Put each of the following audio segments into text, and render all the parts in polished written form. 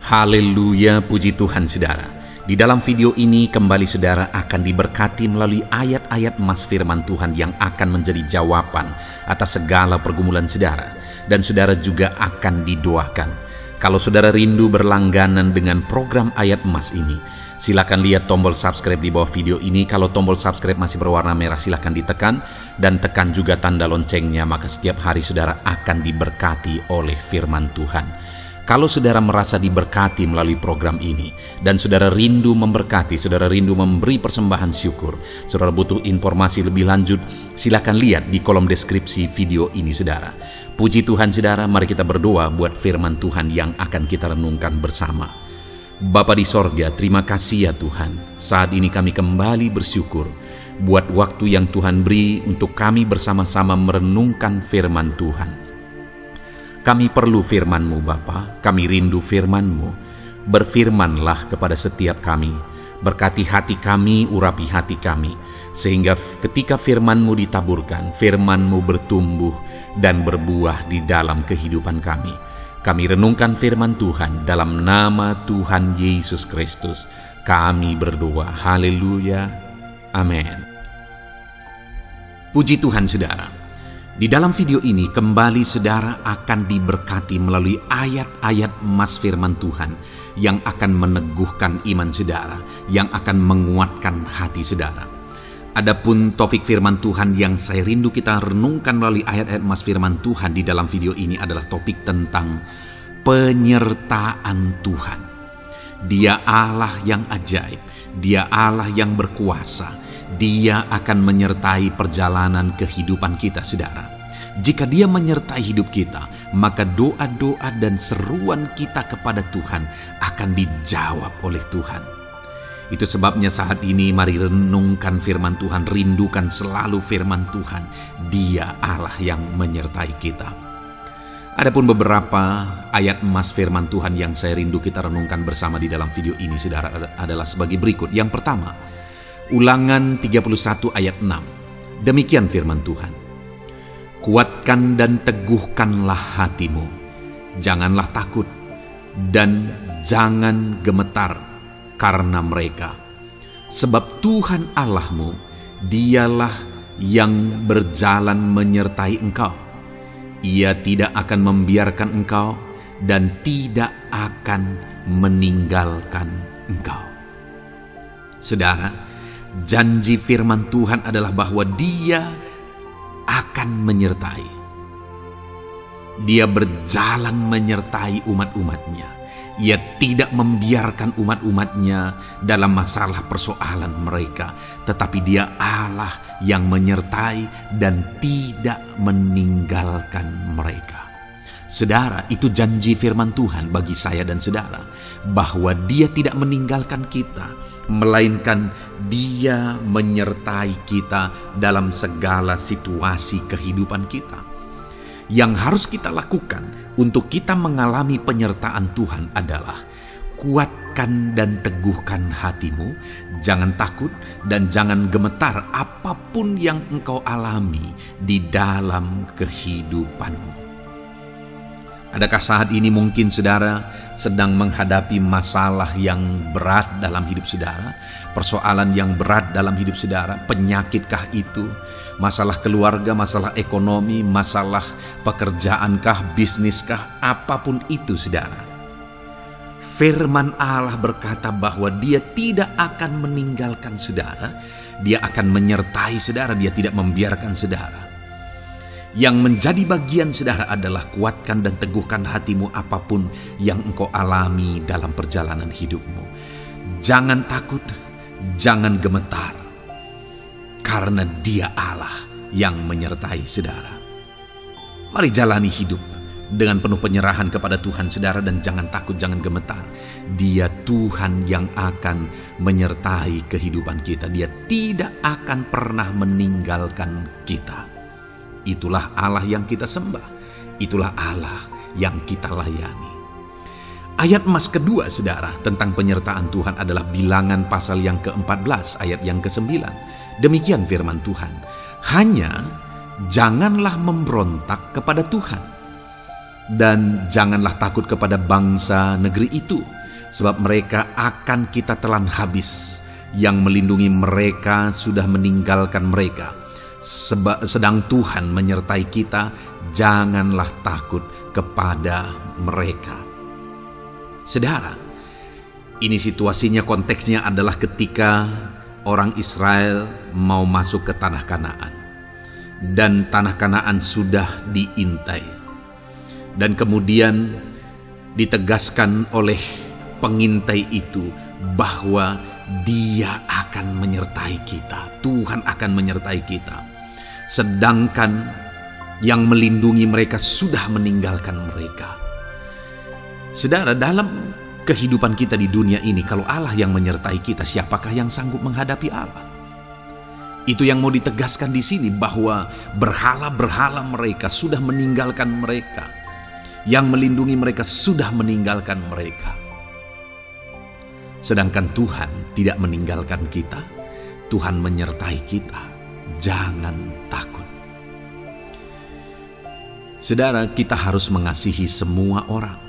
Haleluya, puji Tuhan saudara. Di dalam video ini kembali saudara akan diberkati melalui ayat-ayat emas firman Tuhan yang akan menjadi jawaban atas segala pergumulan saudara. Dan saudara juga akan didoakan. Kalau saudara rindu berlangganan dengan program ayat emas ini, silakan lihat tombol subscribe di bawah video ini. Kalau tombol subscribe masih berwarna merah, silakan ditekan dan tekan juga tanda loncengnya, maka setiap hari saudara akan diberkati oleh firman Tuhan. Kalau saudara merasa diberkati melalui program ini dan saudara rindu memberkati, saudara rindu memberi persembahan syukur, saudara butuh informasi lebih lanjut, silakan lihat di kolom deskripsi video ini saudara. Puji Tuhan saudara, mari kita berdoa buat firman Tuhan yang akan kita renungkan bersama. Bapa di sorga, terima kasih ya Tuhan. Saat ini kami kembali bersyukur buat waktu yang Tuhan beri untuk kami bersama-sama merenungkan firman Tuhan. Kami perlu firman-Mu Bapa, kami rindu firman-Mu. Berfirmanlah kepada setiap kami, berkati hati kami, urapi hati kami, sehingga ketika firman-Mu ditaburkan, firman-Mu bertumbuh dan berbuah di dalam kehidupan kami. Kami renungkan firman Tuhan dalam nama Tuhan Yesus Kristus. Kami berdoa, haleluya, amin. Puji Tuhan saudara. Di dalam video ini kembali saudara akan diberkati melalui ayat-ayat emas firman Tuhan yang akan meneguhkan iman saudara, yang akan menguatkan hati saudara. Adapun topik firman Tuhan yang saya rindu kita renungkan melalui ayat-ayat emas firman Tuhan di dalam video ini adalah topik tentang penyertaan Tuhan. Dia Allah yang ajaib, Dia Allah yang berkuasa. Dia akan menyertai perjalanan kehidupan kita, saudara. Jika Dia menyertai hidup kita, maka doa-doa dan seruan kita kepada Tuhan akan dijawab oleh Tuhan. Itu sebabnya saat ini mari renungkan firman Tuhan, rindukan selalu firman Tuhan. Dia Allah yang menyertai kita. Adapun beberapa ayat emas firman Tuhan yang saya rindu kita renungkan bersama di dalam video ini, saudara, adalah sebagai berikut. Yang pertama, Ulangan 31 ayat 6. Demikian firman Tuhan. Kuatkan dan teguhkanlah hatimu. Janganlah takut dan jangan gemetar karena mereka. Sebab Tuhan Allahmu, Dialah yang berjalan menyertai engkau. Ia tidak akan membiarkan engkau dan tidak akan meninggalkan engkau. Saudara, janji firman Tuhan adalah bahwa Dia akan menyertai. Dia berjalan menyertai umat-umatnya. Ia tidak membiarkan umat-umatnya dalam masalah persoalan mereka. Tetapi Dia Allah yang menyertai dan tidak meninggalkan mereka. Saudara, itu janji firman Tuhan bagi saya dan saudara. Bahwa Dia tidak meninggalkan kita, melainkan Dia menyertai kita dalam segala situasi kehidupan kita. Yang harus kita lakukan untuk kita mengalami penyertaan Tuhan adalah kuatkan dan teguhkan hatimu, jangan takut dan jangan gemetar apapun yang engkau alami di dalam kehidupanmu. Adakah saat ini mungkin saudara sedang menghadapi masalah yang berat dalam hidup saudara? Persoalan yang berat dalam hidup saudara? Penyakitkah itu? Masalah keluarga, masalah ekonomi, masalah pekerjaankah, bisniskah? Apapun itu saudara. Firman Allah berkata bahwa Dia tidak akan meninggalkan saudara. Dia akan menyertai saudara, Dia tidak membiarkan saudara. Yang menjadi bagian saudara adalah kuatkan dan teguhkan hatimu apapun yang engkau alami dalam perjalanan hidupmu. Jangan takut, jangan gemetar, karena Dia Allah yang menyertai saudara. Mari jalani hidup dengan penuh penyerahan kepada Tuhan saudara, dan jangan takut, jangan gemetar. Dia Tuhan yang akan menyertai kehidupan kita. Dia tidak akan pernah meninggalkan kita. Itulah Allah yang kita sembah. Itulah Allah yang kita layani. Ayat emas kedua saudara tentang penyertaan Tuhan adalah Bilangan pasal yang ke-14 ayat yang ke-9. Demikian firman Tuhan. Hanya janganlah memberontak kepada Tuhan, dan janganlah takut kepada bangsa negeri itu, sebab mereka akan kita telan habis. Yang melindungi mereka sudah meninggalkan mereka. Sedang Tuhan menyertai kita, janganlah takut kepada mereka. Saudara, ini situasinya, konteksnya adalah ketika orang Israel mau masuk ke tanah Kanaan. Dan tanah Kanaan sudah diintai. Dan kemudian ditegaskan oleh pengintai itu bahwa Dia akan menyertai kita. Tuhan akan menyertai kita. Sedangkan yang melindungi mereka sudah meninggalkan mereka. Saudara, dalam kehidupan kita di dunia ini, kalau Allah yang menyertai kita, siapakah yang sanggup menghadapi Allah? Itu yang mau ditegaskan di sini, bahwa berhala-berhala mereka sudah meninggalkan mereka. Yang melindungi mereka sudah meninggalkan mereka. Sedangkan Tuhan tidak meninggalkan kita. Tuhan menyertai kita. Jangan takut. Saudara, kita harus mengasihi semua orang.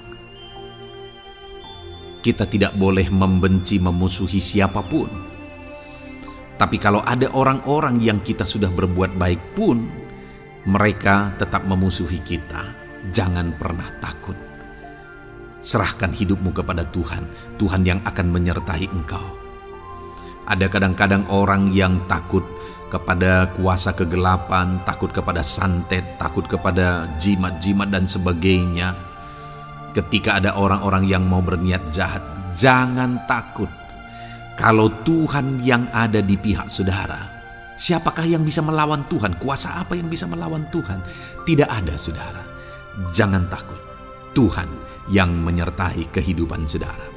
Kita tidak boleh membenci, memusuhi siapapun. Tapi kalau ada orang-orang yang kita sudah berbuat baik pun, mereka tetap memusuhi kita. Jangan pernah takut. Serahkan hidupmu kepada Tuhan. Tuhan yang akan menyertai engkau. Ada kadang-kadang orang yang takut kepada kuasa kegelapan, takut kepada santet, takut kepada jimat-jimat dan sebagainya. Ketika ada orang-orang yang mau berniat jahat, jangan takut. Kalau Tuhan yang ada di pihak saudara, siapakah yang bisa melawan Tuhan? Kuasa apa yang bisa melawan Tuhan? Tidak ada, saudara. Jangan takut. Tuhan yang menyertai kehidupan saudara.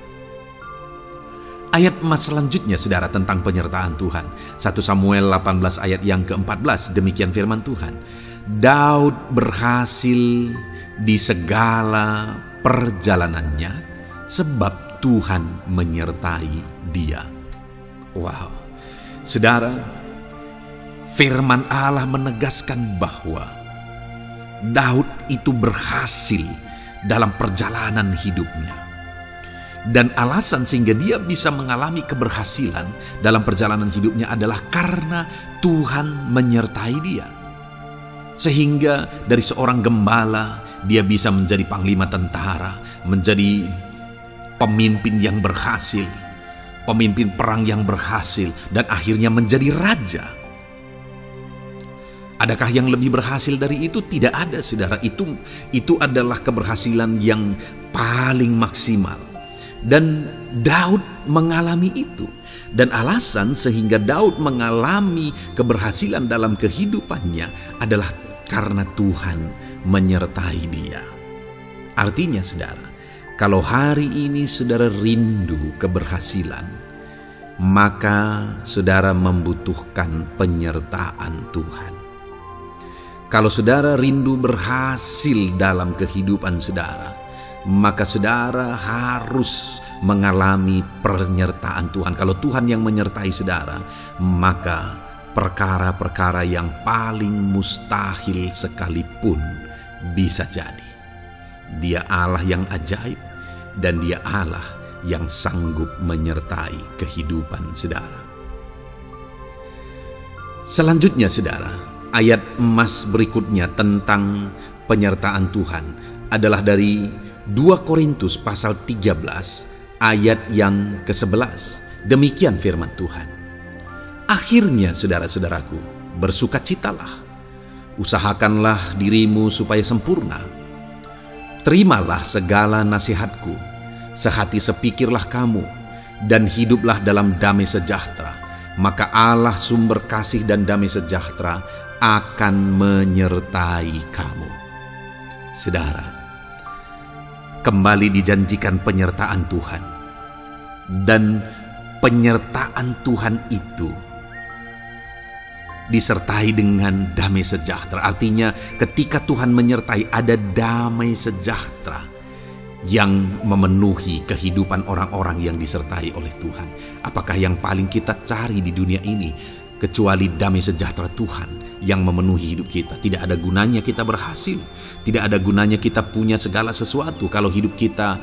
Ayat emas selanjutnya, saudara, tentang penyertaan Tuhan. 1 Samuel 18 ayat yang ke-14, demikian firman Tuhan. Daud berhasil di segala perjalanannya sebab Tuhan menyertai dia. Wow. Saudara, firman Allah menegaskan bahwa Daud itu berhasil dalam perjalanan hidupnya. Dan alasan sehingga dia bisa mengalami keberhasilan dalam perjalanan hidupnya adalah karena Tuhan menyertai dia. Sehingga dari seorang gembala, dia bisa menjadi panglima tentara, menjadi pemimpin yang berhasil, pemimpin perang yang berhasil, dan akhirnya menjadi raja. Adakah yang lebih berhasil dari itu? Tidak ada, saudara. Itu adalah keberhasilan yang paling maksimal. Dan Daud mengalami itu. Dan alasan sehingga Daud mengalami keberhasilan dalam kehidupannya adalah karena Tuhan menyertai dia. Artinya, saudara, kalau hari ini saudara rindu keberhasilan, maka saudara membutuhkan penyertaan Tuhan. Kalau saudara rindu berhasil dalam kehidupan saudara, maka saudara harus mengalami penyertaan Tuhan. Kalau Tuhan yang menyertai saudara, maka perkara-perkara yang paling mustahil sekalipun bisa jadi. Dia Allah yang ajaib, dan Dia Allah yang sanggup menyertai kehidupan saudara. Selanjutnya, saudara, ayat emas berikutnya tentang penyertaan Tuhan adalah dari 2 Korintus pasal 13 ayat yang ke-11. Demikian firman Tuhan. Akhirnya, saudara-saudaraku, bersukacitalah. Usahakanlah dirimu supaya sempurna. Terimalah segala nasihatku. Sehati sepikirlah kamu, dan hiduplah dalam damai sejahtera. Maka Allah sumber kasih dan damai sejahtera akan menyertai kamu. Saudara, kembali dijanjikan penyertaan Tuhan. Dan penyertaan Tuhan itu disertai dengan damai sejahtera. Artinya ketika Tuhan menyertai, ada damai sejahtera yang memenuhi kehidupan orang-orang yang disertai oleh Tuhan. Apakah yang paling kita cari di dunia ini kecuali damai sejahtera Tuhan yang memenuhi hidup kita? Tidak ada gunanya kita berhasil, tidak ada gunanya kita punya segala sesuatu kalau hidup kita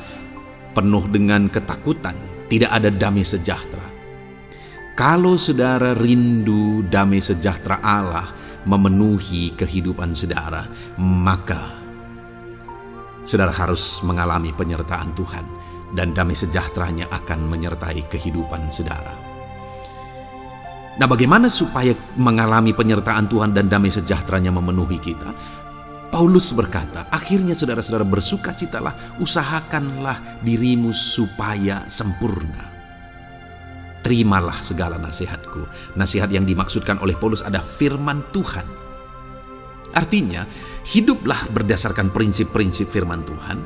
penuh dengan ketakutan, tidak ada damai sejahtera. Kalau saudara rindu damai sejahtera Allah memenuhi kehidupan saudara, maka saudara harus mengalami penyertaan Tuhan, dan damai sejahteranya akan menyertai kehidupan saudara. Nah, bagaimana supaya mengalami penyertaan Tuhan dan damai sejahteranya memenuhi kita? Paulus berkata, akhirnya saudara-saudara bersukacitalah, usahakanlah dirimu supaya sempurna. Terimalah segala nasihatku. Nasihat yang dimaksudkan oleh Paulus ada firman Tuhan. Artinya, hiduplah berdasarkan prinsip-prinsip firman Tuhan.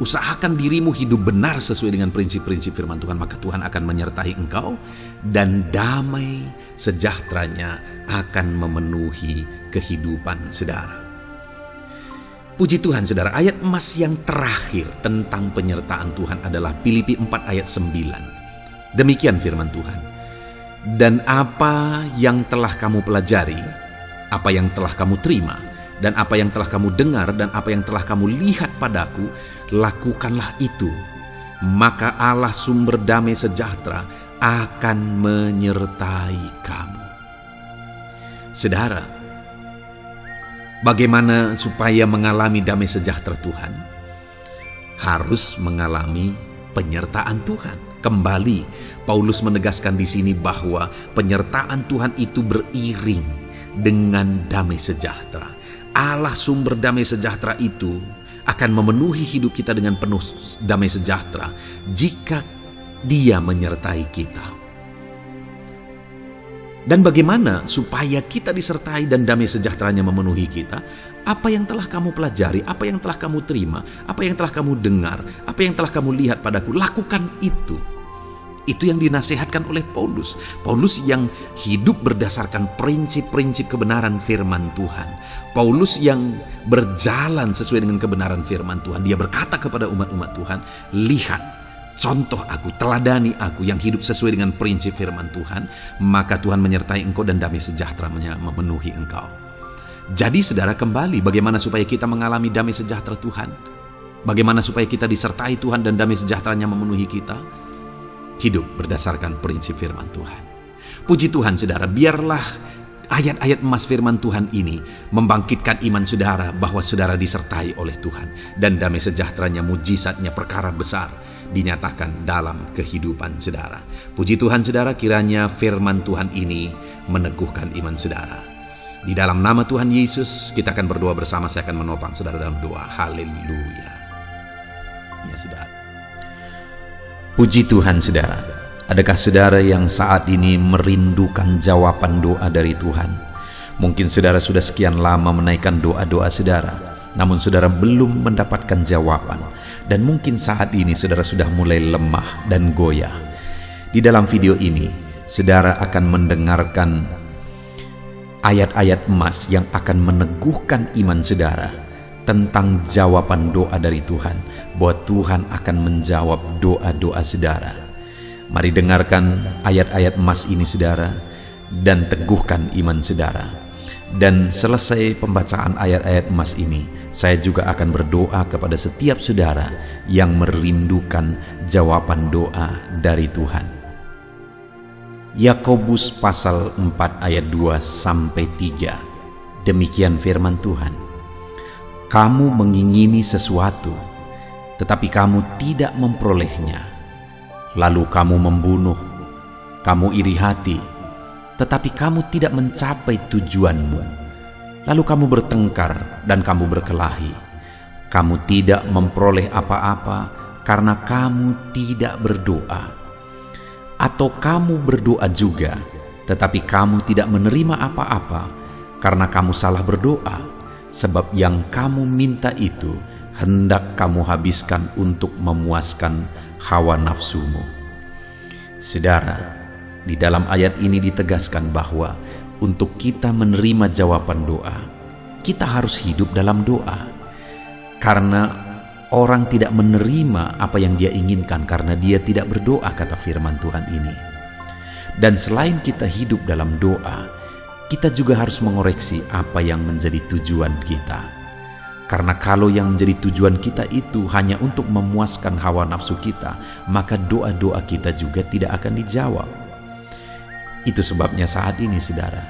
Usahakan dirimu hidup benar sesuai dengan prinsip-prinsip firman Tuhan, maka Tuhan akan menyertai engkau dan damai sejahteranya akan memenuhi kehidupan saudara. Puji Tuhan saudara, ayat emas yang terakhir tentang penyertaan Tuhan adalah Filipi 4 ayat 9. Demikian firman Tuhan. Dan apa yang telah kamu pelajari, apa yang telah kamu terima, dan apa yang telah kamu dengar, dan apa yang telah kamu lihat padaku, lakukanlah itu. Maka Allah sumber damai sejahtera akan menyertai kamu. Saudara, bagaimana supaya mengalami damai sejahtera Tuhan? Harus mengalami penyertaan Tuhan. Kembali, Paulus menegaskan di sini bahwa penyertaan Tuhan itu beriring dengan damai sejahtera. Allah sumber damai sejahtera itu akan memenuhi hidup kita dengan penuh damai sejahtera jika Dia menyertai kita. Dan bagaimana supaya kita disertai dan damai sejahteranya memenuhi kita? Apa yang telah kamu pelajari, apa yang telah kamu terima, apa yang telah kamu dengar, apa yang telah kamu lihat padaku, lakukan itu. Itu yang dinasihatkan oleh Paulus. Paulus yang hidup berdasarkan prinsip-prinsip kebenaran firman Tuhan. Paulus yang berjalan sesuai dengan kebenaran firman Tuhan. Dia berkata kepada umat-umat Tuhan, lihat, contoh aku, teladani aku yang hidup sesuai dengan prinsip firman Tuhan, maka Tuhan menyertai engkau dan damai sejahteranya memenuhi engkau. Jadi saudara, kembali, bagaimana supaya kita mengalami damai sejahtera Tuhan? Bagaimana supaya kita disertai Tuhan dan damai sejahteranya memenuhi kita? Hidup berdasarkan prinsip firman Tuhan. Puji Tuhan saudara, biarlah ayat-ayat emas firman Tuhan ini membangkitkan iman saudara bahwa saudara disertai oleh Tuhan, dan damai sejahteranya, mujizatnya, perkara besar dinyatakan dalam kehidupan saudara. Puji Tuhan saudara, kiranya firman Tuhan ini meneguhkan iman saudara. Di dalam nama Tuhan Yesus kita akan berdoa bersama. Saya akan menopang saudara dalam doa. Haleluya. Ya saudara. Puji Tuhan saudara. Adakah saudara yang saat ini merindukan jawaban doa dari Tuhan? Mungkin saudara sudah sekian lama menaikkan doa-doa saudara, namun saudara belum mendapatkan jawaban. Dan mungkin saat ini saudara sudah mulai lemah dan goyah. Di dalam video ini, saudara akan mendengarkan ayat-ayat emas yang akan meneguhkan iman saudara tentang jawaban doa dari Tuhan, bahwa Tuhan akan menjawab doa-doa saudara. Mari dengarkan ayat-ayat emas ini saudara, dan teguhkan iman saudara. Dan selesai pembacaan ayat-ayat emas ini, saya juga akan berdoa kepada setiap saudara yang merindukan jawaban doa dari Tuhan. Yakobus pasal 4 ayat 2-3. Demikian firman Tuhan. Kamu mengingini sesuatu, tetapi kamu tidak memperolehnya. Lalu kamu membunuh, kamu iri hati, tetapi kamu tidak mencapai tujuanmu. Lalu kamu bertengkar dan kamu berkelahi. Kamu tidak memperoleh apa-apa karena kamu tidak berdoa. Atau kamu berdoa juga, tetapi kamu tidak menerima apa-apa karena kamu salah berdoa. Sebab yang kamu minta itu hendak kamu habiskan untuk memuaskan hawa nafsumu. Saudara, di dalam ayat ini ditegaskan bahwa untuk kita menerima jawaban doa, kita harus hidup dalam doa. Karena orang tidak menerima apa yang dia inginkan karena dia tidak berdoa, kata firman Tuhan ini. Dan selain kita hidup dalam doa, kita juga harus mengoreksi apa yang menjadi tujuan kita. Karena kalau yang menjadi tujuan kita itu hanya untuk memuaskan hawa nafsu kita, maka doa-doa kita juga tidak akan dijawab. Itu sebabnya saat ini saudara,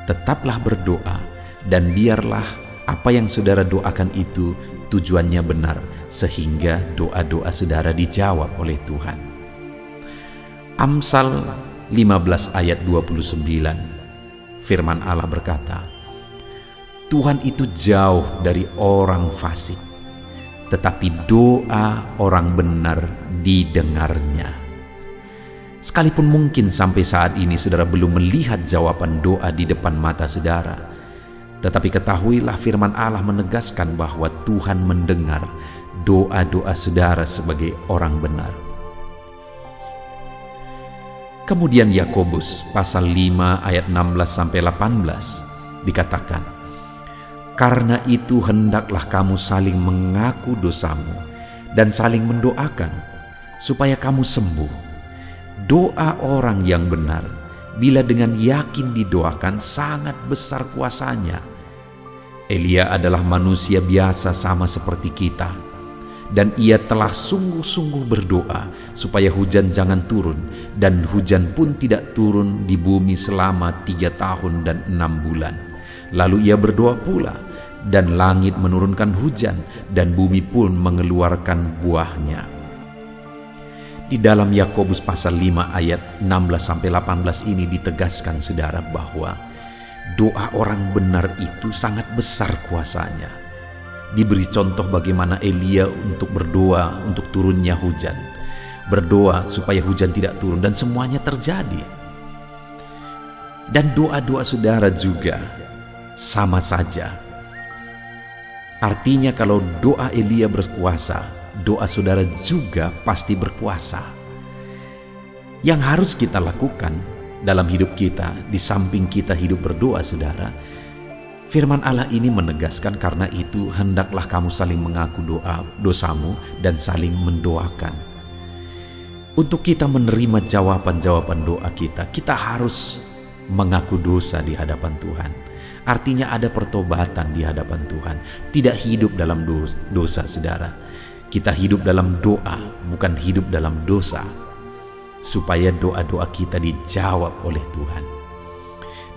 tetaplah berdoa dan biarlah apa yang saudara doakan itu tujuannya benar, sehingga doa-doa saudara dijawab oleh Tuhan. Amsal 15 ayat 29, firman Allah berkata, Tuhan itu jauh dari orang fasik, tetapi doa orang benar didengarnya. Sekalipun mungkin sampai saat ini saudara belum melihat jawaban doa di depan mata saudara, tetapi ketahuilah firman Allah menegaskan bahwa Tuhan mendengar doa-doa saudara sebagai orang benar. Kemudian Yakobus pasal 5 ayat 16-18 dikatakan, karena itu hendaklah kamu saling mengaku dosamu dan saling mendoakan supaya kamu sembuh. Doa orang yang benar bila dengan yakin didoakan sangat besar kuasanya. Elia adalah manusia biasa sama seperti kita, dan ia telah sungguh-sungguh berdoa supaya hujan jangan turun, dan hujan pun tidak turun di bumi selama 3 tahun dan 6 bulan. Lalu ia berdoa pula, dan langit menurunkan hujan, dan bumi pun mengeluarkan buahnya. Di dalam Yakobus pasal 5 ayat 16-18 ini ditegaskan saudara bahwa doa orang benar itu sangat besar kuasanya. Diberi contoh bagaimana Elia untuk berdoa untuk turunnya hujan, berdoa supaya hujan tidak turun, dan semuanya terjadi. Dan doa-doa saudara juga sama saja. Artinya kalau doa Elia berkuasa, doa saudara juga pasti berkuasa. Yang harus kita lakukan dalam hidup kita, di samping kita hidup berdoa saudara, firman Allah ini menegaskan, karena itu hendaklah kamu saling mengaku dosamu dan saling mendoakan. Untuk kita menerima jawaban-jawaban doa kita, kita harus mengaku dosa di hadapan Tuhan. Artinya ada pertobatan di hadapan Tuhan. Tidak hidup dalam dosa saudara. Kita hidup dalam doa, bukan hidup dalam dosa, supaya doa-doa kita dijawab oleh Tuhan.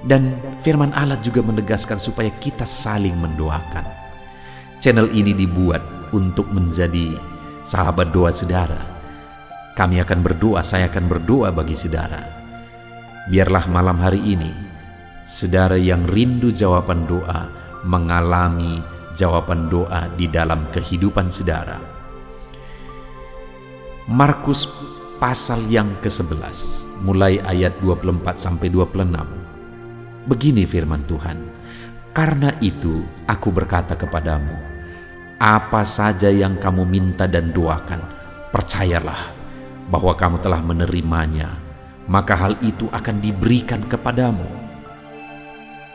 Dan firman Allah juga menegaskan supaya kita saling mendoakan. Channel ini dibuat untuk menjadi sahabat doa saudara. Kami akan berdoa, saya akan berdoa bagi saudara. Biarlah malam hari ini, saudara yang rindu jawaban doa, mengalami jawaban doa di dalam kehidupan saudara. Markus pasal yang ke-11, mulai ayat 24-26. Begini firman Tuhan, karena itu aku berkata kepadamu, apa saja yang kamu minta dan doakan, percayalah bahwa kamu telah menerimanya, maka hal itu akan diberikan kepadamu.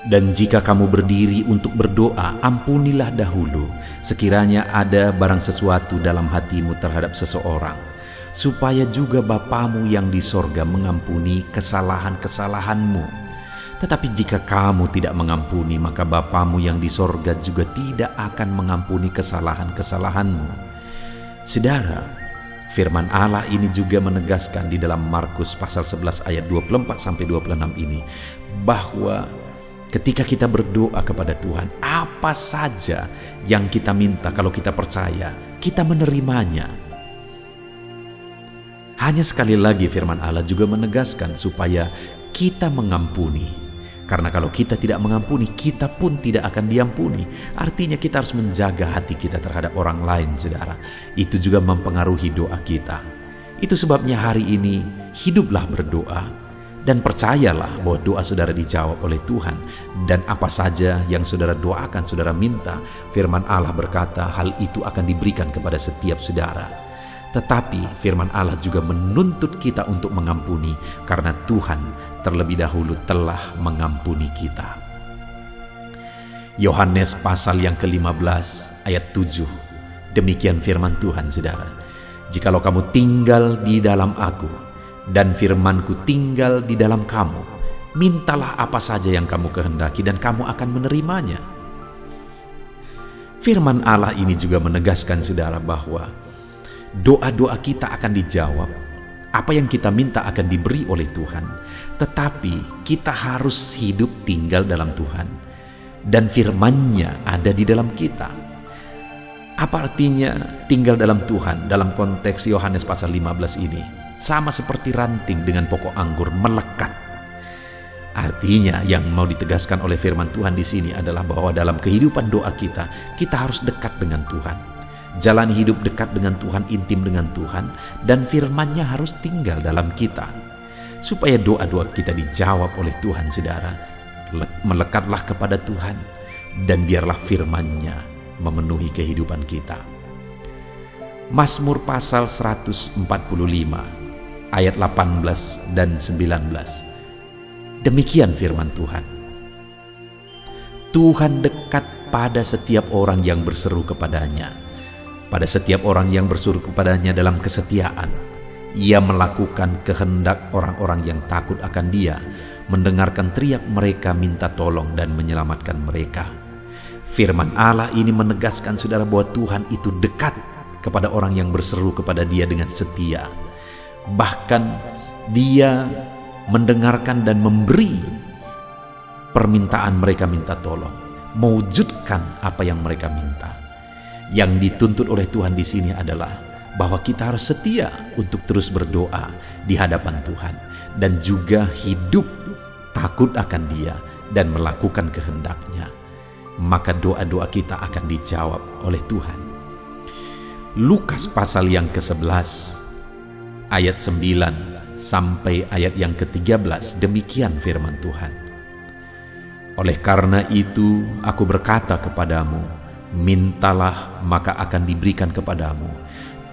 Dan jika kamu berdiri untuk berdoa, ampunilah dahulu sekiranya ada barang sesuatu dalam hatimu terhadap seseorang, supaya juga Bapamu yang di sorga mengampuni kesalahan-kesalahanmu. Tetapi jika kamu tidak mengampuni, maka Bapamu yang di sorga juga tidak akan mengampuni kesalahan-kesalahanmu. Saudara, firman Allah ini juga menegaskan di dalam Markus pasal 11 ayat 24-26 ini, bahwa ketika kita berdoa kepada Tuhan, apa saja yang kita minta, kalau kita percaya, kita menerimanya. Hanya sekali lagi firman Allah juga menegaskan supaya kita mengampuni. Karena kalau kita tidak mengampuni, kita pun tidak akan diampuni. Artinya kita harus menjaga hati kita terhadap orang lain, saudara. Itu juga mempengaruhi doa kita. Itu sebabnya hari ini hiduplah berdoa dan percayalah bahwa doa saudara dijawab oleh Tuhan. Dan apa saja yang saudara doakan, saudara minta, firman Allah berkata hal itu akan diberikan kepada setiap saudara. Tetapi firman Allah juga menuntut kita untuk mengampuni, karena Tuhan terlebih dahulu telah mengampuni kita. Yohanes pasal yang ke-15 ayat 7. Demikian firman Tuhan saudara. Jikalau kamu tinggal di dalam aku, dan firmanku tinggal di dalam kamu, mintalah apa saja yang kamu kehendaki dan kamu akan menerimanya. Firman Allah ini juga menegaskan saudara bahwa doa-doa kita akan dijawab. Apa yang kita minta akan diberi oleh Tuhan. Tetapi kita harus hidup tinggal dalam Tuhan. Dan firman-Nya ada di dalam kita. Apa artinya tinggal dalam Tuhan dalam konteks Yohanes pasal 15 ini? Sama seperti ranting dengan pokok anggur melekat. Artinya yang mau ditegaskan oleh firman Tuhan di sini adalah bahwa dalam kehidupan doa kita harus dekat dengan Tuhan. Jalan hidup dekat dengan Tuhan, intim dengan Tuhan, dan firman-Nya harus tinggal dalam kita. Supaya doa-doa kita dijawab oleh Tuhan, saudara, melekatlah kepada Tuhan, dan biarlah firman-Nya memenuhi kehidupan kita. Mazmur pasal 145 ayat 18 dan 19. Demikian firman Tuhan. Tuhan dekat pada setiap orang yang berseru kepadanya, pada setiap orang yang berseru kepadanya dalam kesetiaan. Ia melakukan kehendak orang-orang yang takut akan Dia, mendengarkan teriak mereka minta tolong dan menyelamatkan mereka. Firman Allah ini menegaskan saudara bahwa Tuhan itu dekat kepada orang yang berseru kepada Dia dengan setia. Bahkan Dia mendengarkan dan memberi permintaan mereka minta tolong, mewujudkan apa yang mereka minta. Yang dituntut oleh Tuhan di sini adalah bahwa kita harus setia untuk terus berdoa di hadapan Tuhan dan juga hidup takut akan Dia dan melakukan kehendak-Nya. Maka doa-doa kita akan dijawab oleh Tuhan. Lukas pasal yang ke-11 ayat 9 sampai ayat yang ke-13, demikian firman Tuhan. Oleh karena itu aku berkata kepadamu, mintalah maka akan diberikan kepadamu,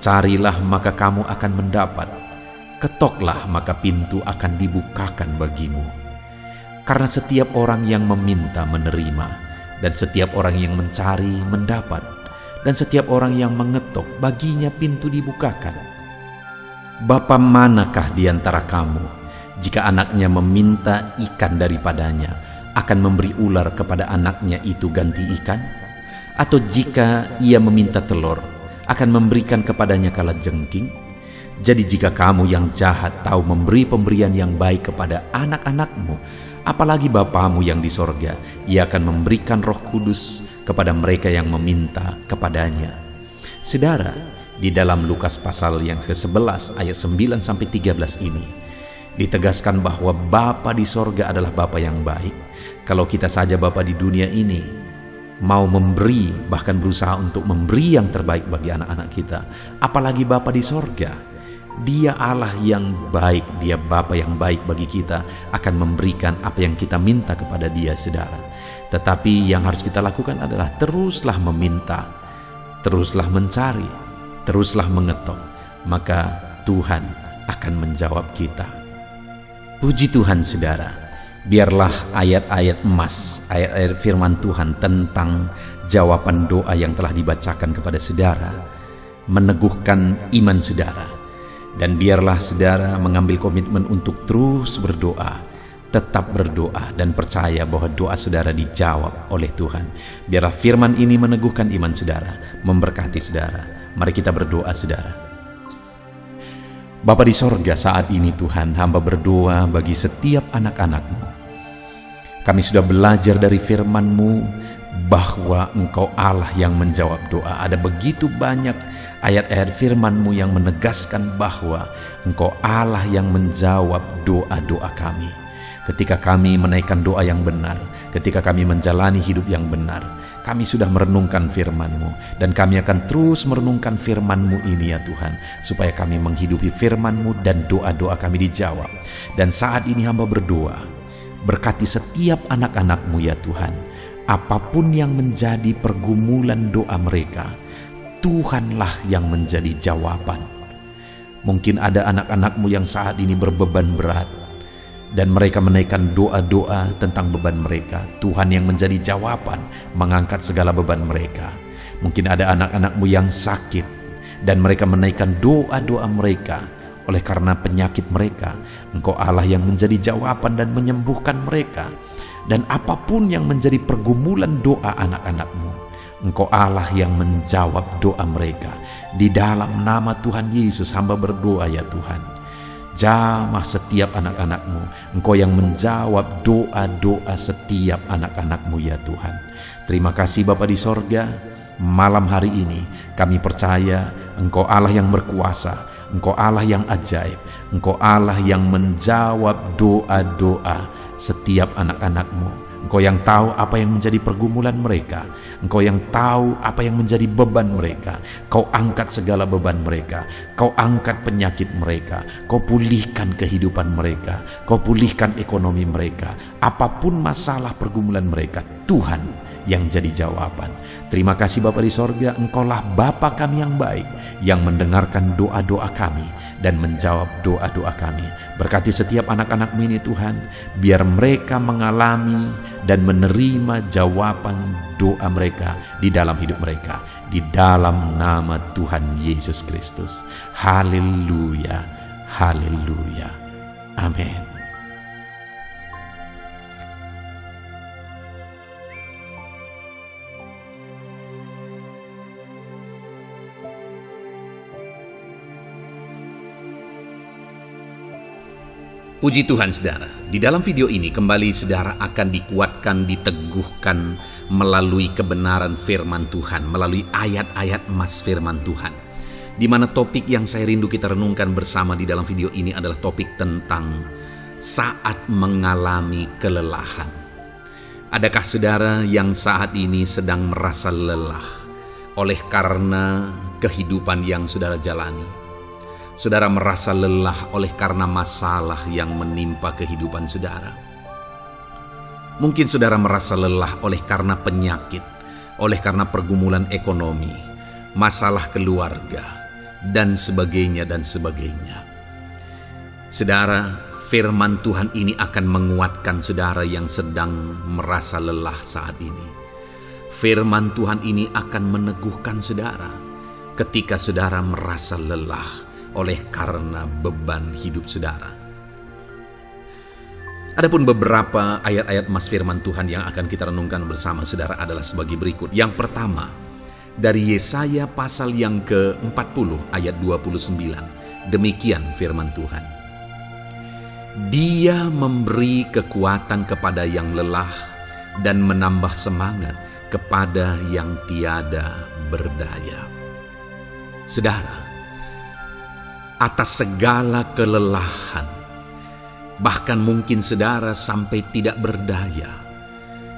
carilah maka kamu akan mendapat, ketoklah maka pintu akan dibukakan bagimu. Karena setiap orang yang meminta menerima, dan setiap orang yang mencari mendapat, dan setiap orang yang mengetok baginya pintu dibukakan. Bapa manakah di antara kamu, jika anaknya meminta ikan daripadanya, akan memberi ular kepada anaknya itu ganti ikan? Atau jika ia meminta telur, akan memberikan kepadanya kalajengking? Jadi jika kamu yang jahat tahu memberi pemberian yang baik kepada anak-anakmu, apalagi Bapamu yang di sorga, Ia akan memberikan Roh Kudus kepada mereka yang meminta kepadanya. Saudara, di dalam Lukas pasal yang ke-11 ayat 9 sampai 13 ini ditegaskan bahwa Bapa di sorga adalah Bapa yang baik. Kalau kita saja Bapa di dunia ini mau memberi, bahkan berusaha untuk memberi yang terbaik bagi anak-anak kita, apalagi Bapa di sorga. Dia Allah yang baik, Dia Bapa yang baik bagi kita, akan memberikan apa yang kita minta kepada Dia, saudara. Tetapi yang harus kita lakukan adalah teruslah meminta, teruslah mencari, teruslah mengetok, maka Tuhan akan menjawab kita. Puji Tuhan, saudara. Biarlah ayat-ayat emas, ayat-ayat firman Tuhan tentang jawaban doa yang telah dibacakan kepada saudara meneguhkan iman saudara. Dan biarlah saudara mengambil komitmen untuk terus berdoa, tetap berdoa, dan percaya bahwa doa saudara dijawab oleh Tuhan. Biarlah firman ini meneguhkan iman saudara, memberkati saudara. Mari kita berdoa, saudara. Bapa di sorga, saat ini Tuhan, hamba berdoa bagi setiap anak-anak-Mu. Kami sudah belajar dari firman-Mu bahwa Engkau Allah yang menjawab doa. Ada begitu banyak ayat-ayat firman-Mu yang menegaskan bahwa Engkau Allah yang menjawab doa-doa kami. Ketika kami menaikkan doa yang benar, ketika kami menjalani hidup yang benar, kami sudah merenungkan firman-Mu, dan kami akan terus merenungkan firman-Mu ini ya Tuhan, supaya kami menghidupi firman-Mu dan doa-doa kami dijawab. Dan saat ini hamba berdoa, berkati setiap anak-anak-Mu ya Tuhan, apapun yang menjadi pergumulan doa mereka, Tuhanlah yang menjadi jawaban. Mungkin ada anak-anak-Mu yang saat ini berbeban berat, dan mereka menaikkan doa-doa tentang beban mereka. Tuhan yang menjadi jawaban, mengangkat segala beban mereka. Mungkin ada anak-anak-Mu yang sakit, dan mereka menaikkan doa-doa mereka. Oleh karena penyakit mereka, Engkau Allah yang menjadi jawaban dan menyembuhkan mereka. Dan apapun yang menjadi pergumulan doa anak-anak-Mu, Engkau Allah yang menjawab doa mereka. Di dalam nama Tuhan Yesus hamba berdoa ya Tuhan. Jamah setiap anak-anak-Mu. Engkau yang menjawab doa-doa setiap anak-anak-Mu ya Tuhan. Terima kasih Bapa di sorga. Malam hari ini kami percaya Engkau Allah yang berkuasa, Engkau Allah yang ajaib, Engkau Allah yang menjawab doa-doa setiap anak-anak-Mu. Engkau yang tahu apa yang menjadi pergumulan mereka. Engkau yang tahu apa yang menjadi beban mereka. Kau angkat segala beban mereka. Kau angkat penyakit mereka. Kau pulihkan kehidupan mereka. Kau pulihkan ekonomi mereka. Apapun masalah pergumulan mereka, Tuhan yang jadi jawaban. Terima kasih Bapa di sorga, Engkaulah Bapa kami yang baik, yang mendengarkan doa-doa kami dan menjawab doa-doa kami. Berkati setiap anak-anak-Mu ini Tuhan, biar mereka mengalami dan menerima jawaban doa mereka di dalam hidup mereka, di dalam nama Tuhan Yesus Kristus. Haleluya, haleluya, amin. Puji Tuhan saudara, di dalam video ini kembali saudara akan dikuatkan, diteguhkan melalui kebenaran firman Tuhan, melalui ayat-ayat emas firman Tuhan. Di mana topik yang saya rindu kita renungkan bersama di dalam video ini adalah topik tentang saat mengalami kelelahan. Adakah saudara yang saat ini sedang merasa lelah oleh karena kehidupan yang saudara jalani? Saudara merasa lelah oleh karena masalah yang menimpa kehidupan saudara. Mungkin saudara merasa lelah oleh karena penyakit, oleh karena pergumulan ekonomi, masalah keluarga, dan sebagainya dan sebagainya. Saudara, firman Tuhan ini akan menguatkan saudara yang sedang merasa lelah saat ini. Firman Tuhan ini akan meneguhkan saudara ketika saudara merasa lelah oleh karena beban hidup saudara. Adapun beberapa ayat-ayat emas firman Tuhan yang akan kita renungkan bersama saudara adalah sebagai berikut. Yang pertama, dari Yesaya pasal yang ke-40 ayat 29. Demikian firman Tuhan. Dia memberi kekuatan kepada yang lelah dan menambah semangat kepada yang tiada berdaya. Saudara, atas segala kelelahan, bahkan mungkin saudara sampai tidak berdaya,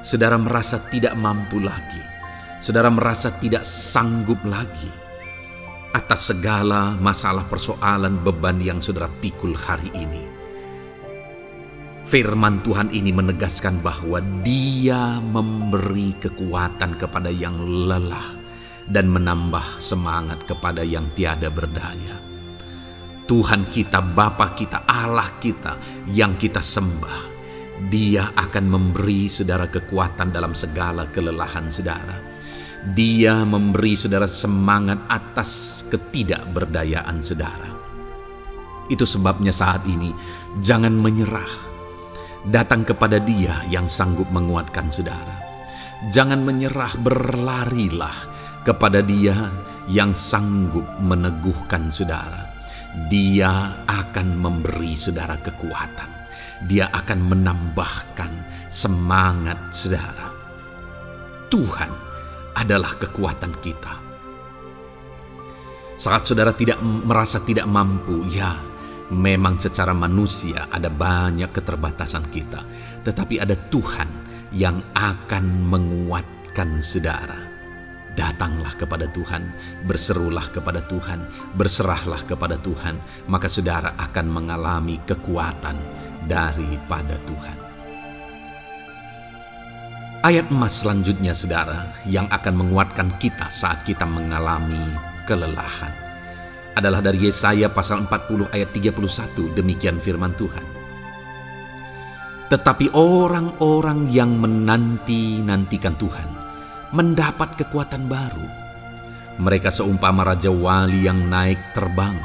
saudara merasa tidak mampu lagi, saudara merasa tidak sanggup lagi, atas segala masalah persoalan beban yang saudara pikul hari ini. Firman Tuhan ini menegaskan bahwa Dia memberi kekuatan kepada yang lelah dan menambah semangat kepada yang tiada berdaya. Tuhan kita, Bapa kita, Allah kita yang kita sembah, Dia akan memberi saudara kekuatan dalam segala kelelahan saudara. Dia memberi saudara semangat atas ketidakberdayaan saudara. Itu sebabnya saat ini jangan menyerah. Datang kepada Dia yang sanggup menguatkan saudara. Jangan menyerah, berlarilah kepada Dia yang sanggup meneguhkan saudara. Dia akan memberi saudara kekuatan. Dia akan menambahkan semangat saudara. Tuhan adalah kekuatan kita. Saat saudara merasa tidak mampu, ya memang secara manusia ada banyak keterbatasan kita. Tetapi ada Tuhan yang akan menguatkan saudara. Datanglah kepada Tuhan, berserulah kepada Tuhan, berserahlah kepada Tuhan, maka saudara akan mengalami kekuatan daripada Tuhan. Ayat emas selanjutnya saudara yang akan menguatkan kita saat kita mengalami kelelahan adalah dari Yesaya pasal 40 ayat 31. Demikian firman Tuhan. Tetapi orang-orang yang menanti-nantikan Tuhan mendapat kekuatan baru. Mereka seumpama Raja Wali yang naik terbang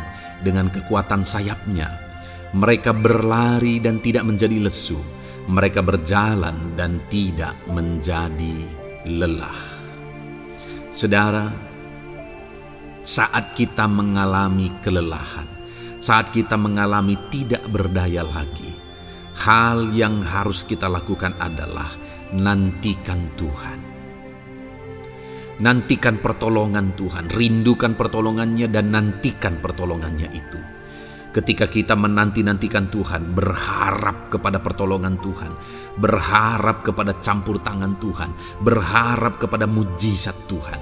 dengan kekuatan sayapnya. Mereka berlari dan tidak menjadi lesu. Mereka berjalan dan tidak menjadi lelah. Saudara, saat kita mengalami kelelahan, saat kita mengalami tidak berdaya lagi, hal yang harus kita lakukan adalah nantikan Tuhan. Nantikan pertolongan Tuhan, rindukan pertolongannya dan nantikan pertolongannya itu. Ketika kita menanti-nantikan Tuhan, berharap kepada pertolongan Tuhan, berharap kepada campur tangan Tuhan, berharap kepada mujizat Tuhan,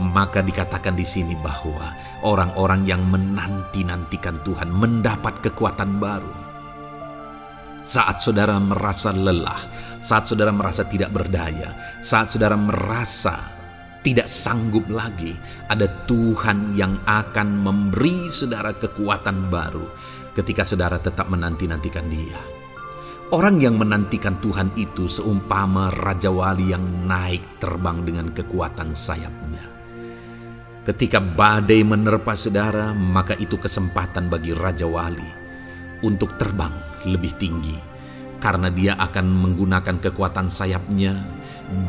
maka dikatakan di sini bahwa orang-orang yang menanti-nantikan Tuhan mendapat kekuatan baru. Saat saudara merasa lelah, saat saudara merasa tidak berdaya, saat saudara merasa tidak sanggup lagi, ada Tuhan yang akan memberi saudara kekuatan baru ketika saudara tetap menanti-nantikan Dia. Orang yang menantikan Tuhan itu seumpama Raja Wali yang naik terbang dengan kekuatan sayapnya. Ketika badai menerpa saudara, maka itu kesempatan bagi Raja Wali untuk terbang lebih tinggi, karena dia akan menggunakan kekuatan sayapnya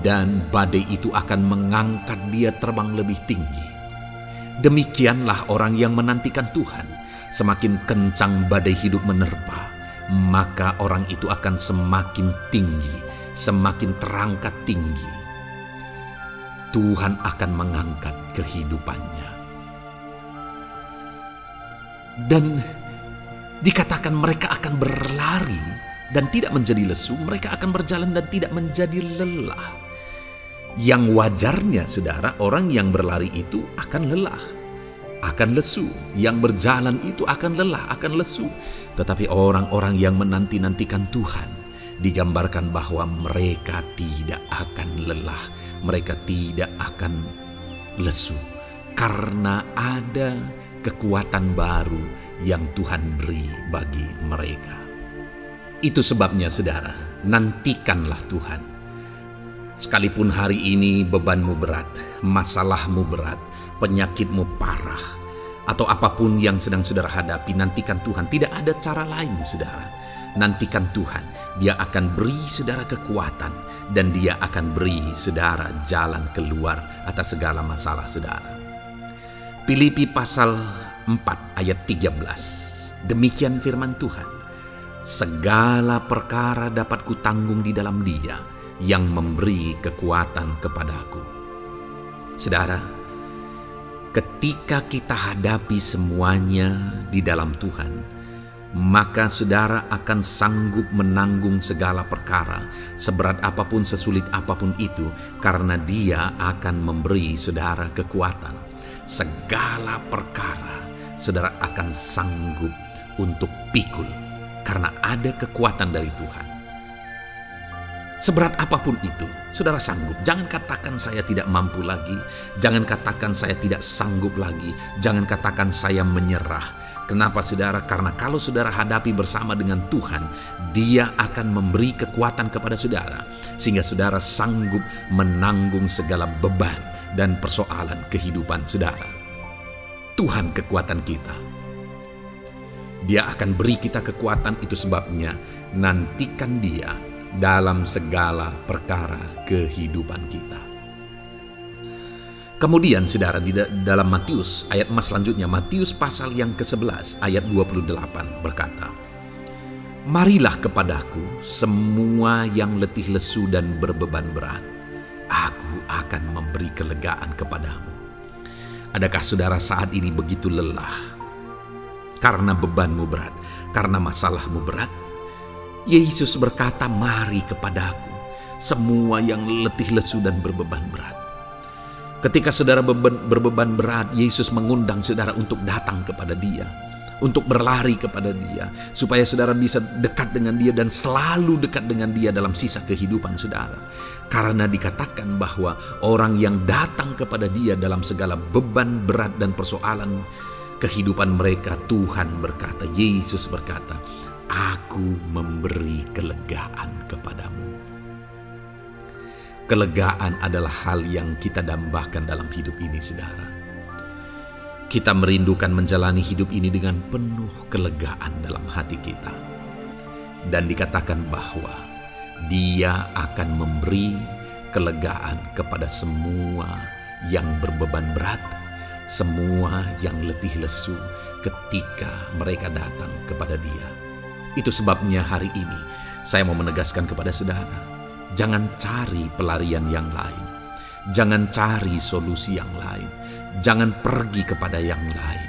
dan badai itu akan mengangkat dia terbang lebih tinggi. Demikianlah orang yang menantikan Tuhan. Semakin kencang badai hidup menerpa, maka orang itu akan semakin tinggi, semakin terangkat tinggi. Tuhan akan mengangkat kehidupannya. Dan dikatakan mereka akan berlari dan tidak menjadi lesu, mereka akan berjalan dan tidak menjadi lelah. Yang wajarnya, saudara, orang yang berlari itu akan lelah, akan lesu. Yang berjalan itu akan lelah, akan lesu. Tetapi orang-orang yang menanti-nantikan Tuhan, digambarkan bahwa mereka tidak akan lelah, mereka tidak akan lesu, karena ada kekuatan baru yang Tuhan beri bagi mereka. Itu sebabnya, saudara, nantikanlah Tuhan. Sekalipun hari ini bebanmu berat, masalahmu berat, penyakitmu parah, atau apapun yang sedang saudara hadapi, nantikan Tuhan. Tidak ada cara lain, saudara. Nantikan Tuhan. Dia akan beri saudara kekuatan, dan Dia akan beri saudara jalan keluar atas segala masalah saudara. Filipi pasal 4 ayat 13. Demikian firman Tuhan. Segala perkara dapat kutanggung di dalam Dia yang memberi kekuatan kepadaku. Saudara, ketika kita hadapi semuanya di dalam Tuhan, maka saudara akan sanggup menanggung segala perkara, seberat apapun, sesulit apapun itu, karena Dia akan memberi saudara kekuatan. Segala perkara saudara akan sanggup untuk pikul, karena ada kekuatan dari Tuhan. Seberat apapun itu, saudara sanggup. Jangan katakan saya tidak mampu lagi. Jangan katakan saya tidak sanggup lagi. Jangan katakan saya menyerah. Kenapa, saudara? Karena kalau saudara hadapi bersama dengan Tuhan, Dia akan memberi kekuatan kepada saudara, sehingga saudara sanggup menanggung segala beban dan persoalan kehidupan saudara. Tuhan kekuatan kita. Dia akan beri kita kekuatan, itu sebabnya nantikan Dia dalam segala perkara kehidupan kita. Kemudian saudara, di dalam Matius ayat selanjutnya, Matius pasal yang ke-11 ayat 28 berkata, "Marilah kepadaku semua yang letih lesu dan berbeban berat, aku akan memberi kelegaan kepadamu." Adakah saudara saat ini begitu lelah karena bebanmu berat, karena masalahmu berat? Yesus berkata, "Mari kepadaku semua yang letih lesu dan berbeban berat." Ketika saudara berbeban berat, Yesus mengundang saudara untuk datang kepada Dia, untuk berlari kepada Dia, supaya saudara bisa dekat dengan Dia dan selalu dekat dengan Dia dalam sisa kehidupan saudara. Karena dikatakan bahwa orang yang datang kepada Dia dalam segala beban berat dan persoalan kehidupan mereka, Tuhan berkata, Yesus berkata, "Aku memberi kelegaan kepadamu." Kelegaan adalah hal yang kita dambakan dalam hidup ini, saudara. Kita merindukan menjalani hidup ini dengan penuh kelegaan dalam hati kita. Dan dikatakan bahwa Dia akan memberi kelegaan kepada semua yang berbeban berat, semua yang letih lesu ketika mereka datang kepada Dia. Itu sebabnya hari ini saya mau menegaskan kepada saudara, jangan cari pelarian yang lain, jangan cari solusi yang lain, jangan pergi kepada yang lain.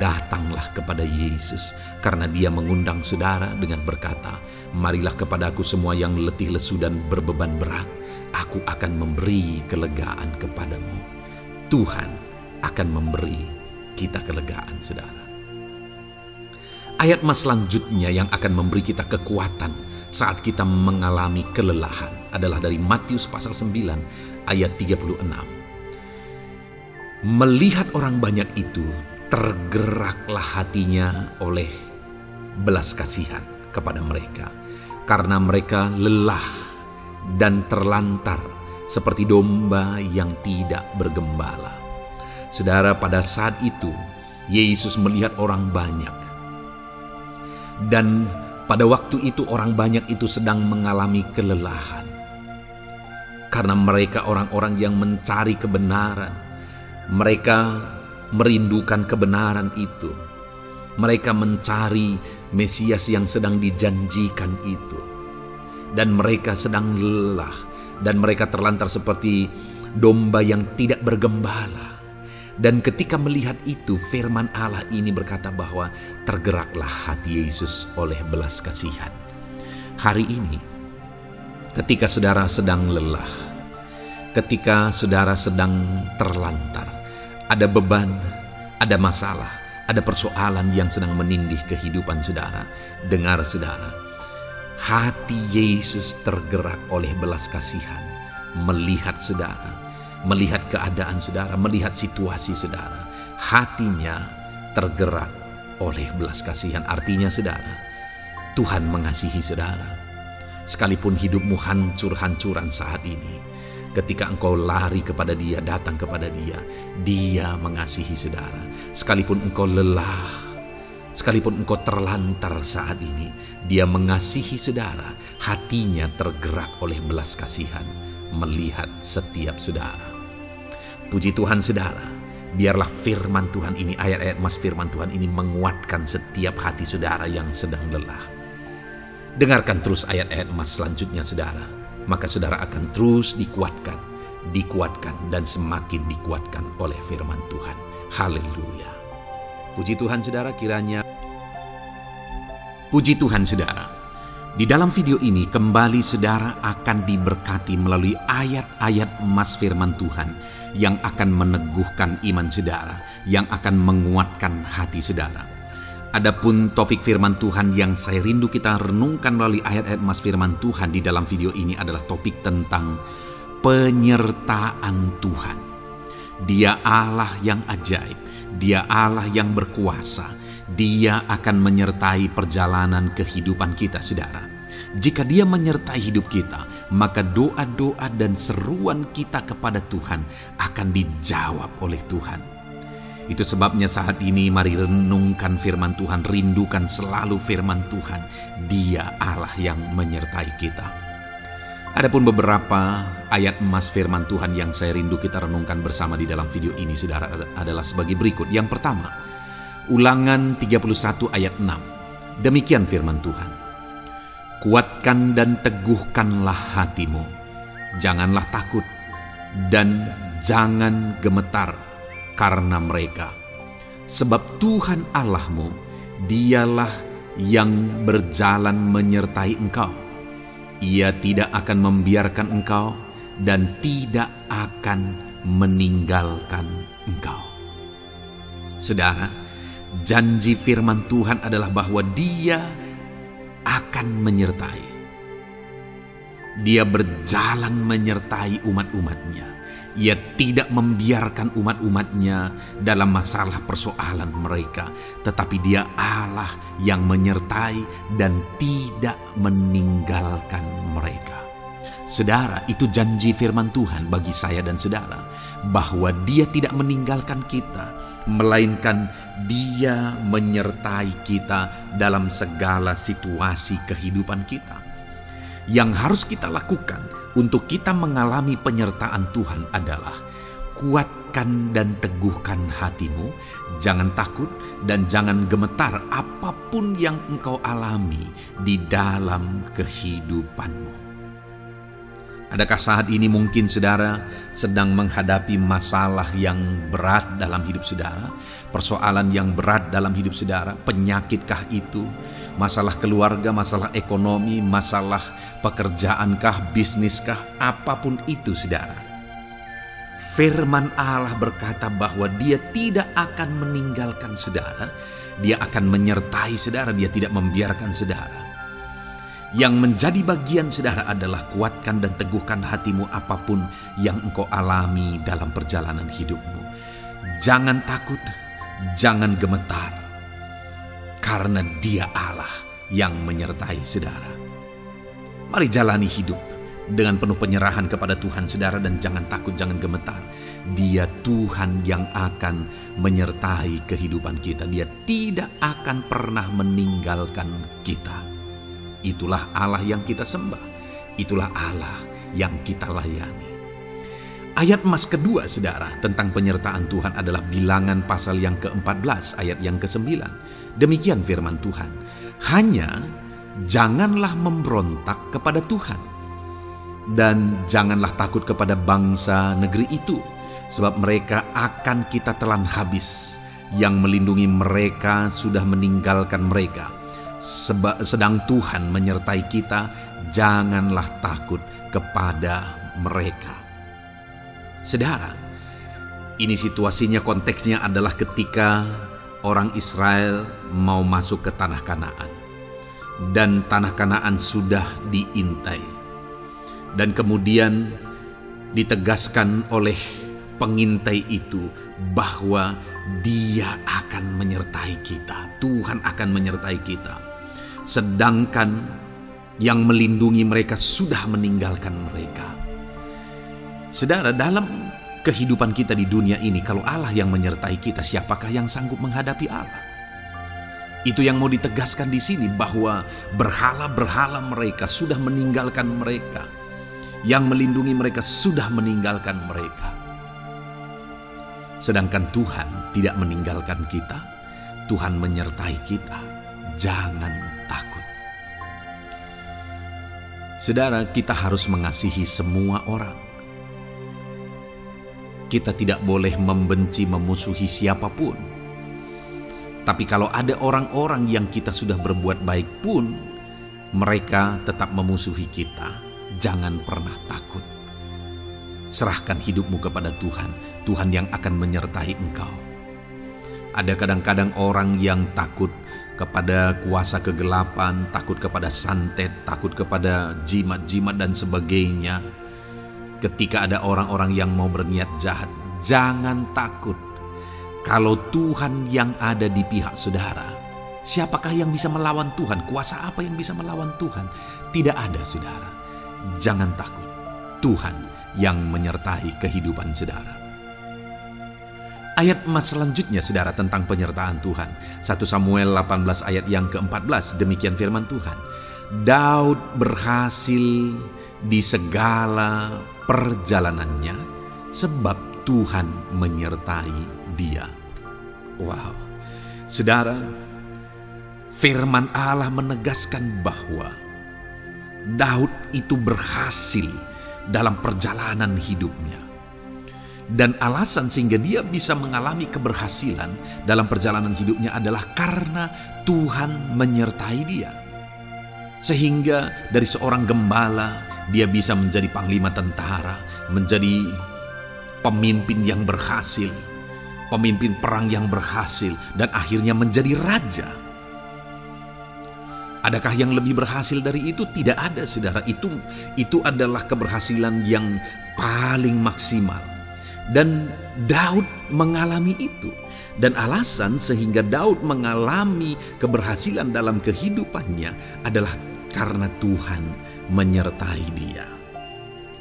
Datanglah kepada Yesus, karena Dia mengundang saudara dengan berkata, marilah kepadaku semua yang letih lesu dan berbeban berat, aku akan memberi kelegaan kepadamu. Tuhan akan memberi kita kelegaan, saudara. Ayat mas selanjutnya yang akan memberi kita kekuatan saat kita mengalami kelelahan adalah dari Matius pasal 9 ayat 36. Melihat orang banyak itu, tergeraklah hatinya oleh belas kasihan kepada mereka, karena mereka lelah dan terlantar seperti domba yang tidak bergembala. Saudara, pada saat itu Yesus melihat orang banyak, dan pada waktu itu orang banyak itu sedang mengalami kelelahan, karena mereka orang-orang yang mencari kebenaran. Mereka merindukan kebenaran itu. Mereka mencari Mesias yang sedang dijanjikan itu. Dan mereka sedang lelah. Dan mereka terlantar seperti domba yang tidak bergembala. Dan ketika melihat itu, firman Allah ini berkata bahwa tergeraklah hati Yesus oleh belas kasihan. Hari ini, ketika saudara sedang lelah, ketika saudara sedang terlantar, ada beban, ada masalah, ada persoalan yang sedang menindih kehidupan saudara. Dengar saudara, hati Yesus tergerak oleh belas kasihan, melihat saudara, melihat keadaan saudara, melihat situasi saudara. Hatinya tergerak oleh belas kasihan. Artinya saudara, Tuhan mengasihi saudara. Sekalipun hidupmu hancur-hancuran saat ini, ketika engkau lari kepada Dia, datang kepada Dia, Dia mengasihi saudara. Sekalipun engkau lelah, sekalipun engkau terlantar saat ini, Dia mengasihi saudara. Hatinya tergerak oleh belas kasihan melihat setiap saudara. Puji Tuhan saudara, biarlah firman Tuhan ini, ayat-ayat mas firman Tuhan ini menguatkan setiap hati saudara yang sedang lelah. Dengarkan terus ayat-ayat mas selanjutnya saudara. Maka saudara akan terus dikuatkan, dan semakin dikuatkan oleh firman Tuhan. Haleluya. Puji Tuhan saudara, kiranya. Puji Tuhan saudara. Di dalam video ini kembali saudara akan diberkati melalui ayat-ayat emas firman Tuhan yang akan meneguhkan iman saudara, yang akan menguatkan hati saudara. Adapun topik firman Tuhan yang saya rindu kita renungkan melalui ayat-ayat emas firman Tuhan di dalam video ini adalah topik tentang penyertaan Tuhan. Dia Allah yang ajaib, Dia Allah yang berkuasa. Dia akan menyertai perjalanan kehidupan kita saudara. Jika Dia menyertai hidup kita, maka doa-doa dan seruan kita kepada Tuhan akan dijawab oleh Tuhan. Itu sebabnya saat ini mari renungkan firman Tuhan, rindukan selalu firman Tuhan. Dia Allah yang menyertai kita. Adapun beberapa ayat emas firman Tuhan yang saya rindu kita renungkan bersama di dalam video ini saudara adalah sebagai berikut. Yang pertama, Ulangan 31 ayat 6. Demikian firman Tuhan. Kuatkan dan teguhkanlah hatimu. Janganlah takut dan jangan gemetar karena mereka. Sebab Tuhan Allahmu, Dialah yang berjalan menyertai engkau. Ia tidak akan membiarkan engkau dan tidak akan meninggalkan engkau. Saudara, janji firman Tuhan adalah bahwa Dia akan menyertai. Dia berjalan menyertai umat-umatnya. Ia tidak membiarkan umat-umatnya dalam masalah persoalan mereka, tetapi Dia Allah yang menyertai dan tidak meninggalkan mereka. Saudara, itu janji firman Tuhan bagi saya dan saudara, bahwa Dia tidak meninggalkan kita, melainkan Dia menyertai kita dalam segala situasi kehidupan kita. Yang harus kita lakukan untuk kita mengalami penyertaan Tuhan adalah Kuatkan dan teguhkan hatimu, jangan takut dan jangan gemetar apapun yang engkau alami di dalam kehidupanmu. Adakah saat ini mungkin saudara sedang menghadapi masalah yang berat dalam hidup saudara? Persoalan yang berat dalam hidup saudara? Penyakitkah itu? Masalah keluarga, masalah ekonomi, masalah pekerjaankah, bisniskah? Apapun itu saudara. Firman Allah berkata bahwa Dia tidak akan meninggalkan saudara. Dia akan menyertai saudara, Dia tidak membiarkan saudara. Yang menjadi bagian saudara adalah kuatkan dan teguhkan hatimu apapun yang engkau alami dalam perjalanan hidupmu. Jangan takut, jangan gemetar, karena Dia Allah yang menyertai saudara. Mari jalani hidup dengan penuh penyerahan kepada Tuhan saudara, dan jangan takut, jangan gemetar. Dia Tuhan yang akan menyertai kehidupan kita. Dia tidak akan pernah meninggalkan kita. Itulah Allah yang kita sembah. Itulah Allah yang kita layani. Ayat emas kedua saudara tentang penyertaan Tuhan adalah Bilangan pasal yang ke-14 ayat yang ke-9. Demikian firman Tuhan. Hanya janganlah memberontak kepada Tuhan, dan janganlah takut kepada bangsa negeri itu, sebab mereka akan kita telan habis. Yang melindungi mereka sudah meninggalkan mereka. Sedang Tuhan menyertai kita, janganlah takut kepada mereka. Saudara, ini situasinya, konteksnya adalah ketika orang Israel mau masuk ke tanah Kanaan. Dan tanah Kanaan sudah diintai. Dan kemudian ditegaskan oleh pengintai itu bahwa Dia akan menyertai kita. Tuhan akan menyertai kita. Sedangkan yang melindungi mereka sudah meninggalkan mereka. Saudara, dalam kehidupan kita di dunia ini, kalau Allah yang menyertai kita, siapakah yang sanggup menghadapi Allah? Itu yang mau ditegaskan di sini, bahwa berhala-berhala mereka sudah meninggalkan mereka. Yang melindungi mereka sudah meninggalkan mereka. Sedangkan Tuhan tidak meninggalkan kita. Tuhan menyertai kita. Jangan takut. Saudara, kita harus mengasihi semua orang. Kita tidak boleh membenci, memusuhi siapapun. Tapi kalau ada orang-orang yang kita sudah berbuat baik pun, mereka tetap memusuhi kita. Jangan pernah takut. Serahkan hidupmu kepada Tuhan. Tuhan yang akan menyertai engkau. Ada kadang-kadang orang yang takut kepada kuasa kegelapan, takut kepada santet, takut kepada jimat-jimat dan sebagainya. Ketika ada orang-orang yang mau berniat jahat, jangan takut. Kalau Tuhan yang ada di pihak saudara, siapakah yang bisa melawan Tuhan? Kuasa apa yang bisa melawan Tuhan? Tidak ada, saudara. Jangan takut, Tuhan yang menyertai kehidupan saudara. Ayat emas selanjutnya saudara tentang penyertaan Tuhan. 1 Samuel 18 ayat yang ke-14, demikian firman Tuhan. Daud berhasil di segala perjalanannya sebab Tuhan menyertai dia. Wow, saudara, firman Allah menegaskan bahwa Daud itu berhasil dalam perjalanan hidupnya. Dan alasan sehingga dia bisa mengalami keberhasilan dalam perjalanan hidupnya adalah karena Tuhan menyertai dia. Sehingga dari seorang gembala, dia bisa menjadi panglima tentara, menjadi pemimpin yang berhasil, pemimpin perang yang berhasil, dan akhirnya menjadi raja. Adakah yang lebih berhasil dari itu? Tidak ada, saudara. Itu adalah keberhasilan yang paling maksimal. Dan Daud mengalami itu. Dan alasan sehingga Daud mengalami keberhasilan dalam kehidupannya adalah karena Tuhan menyertai dia.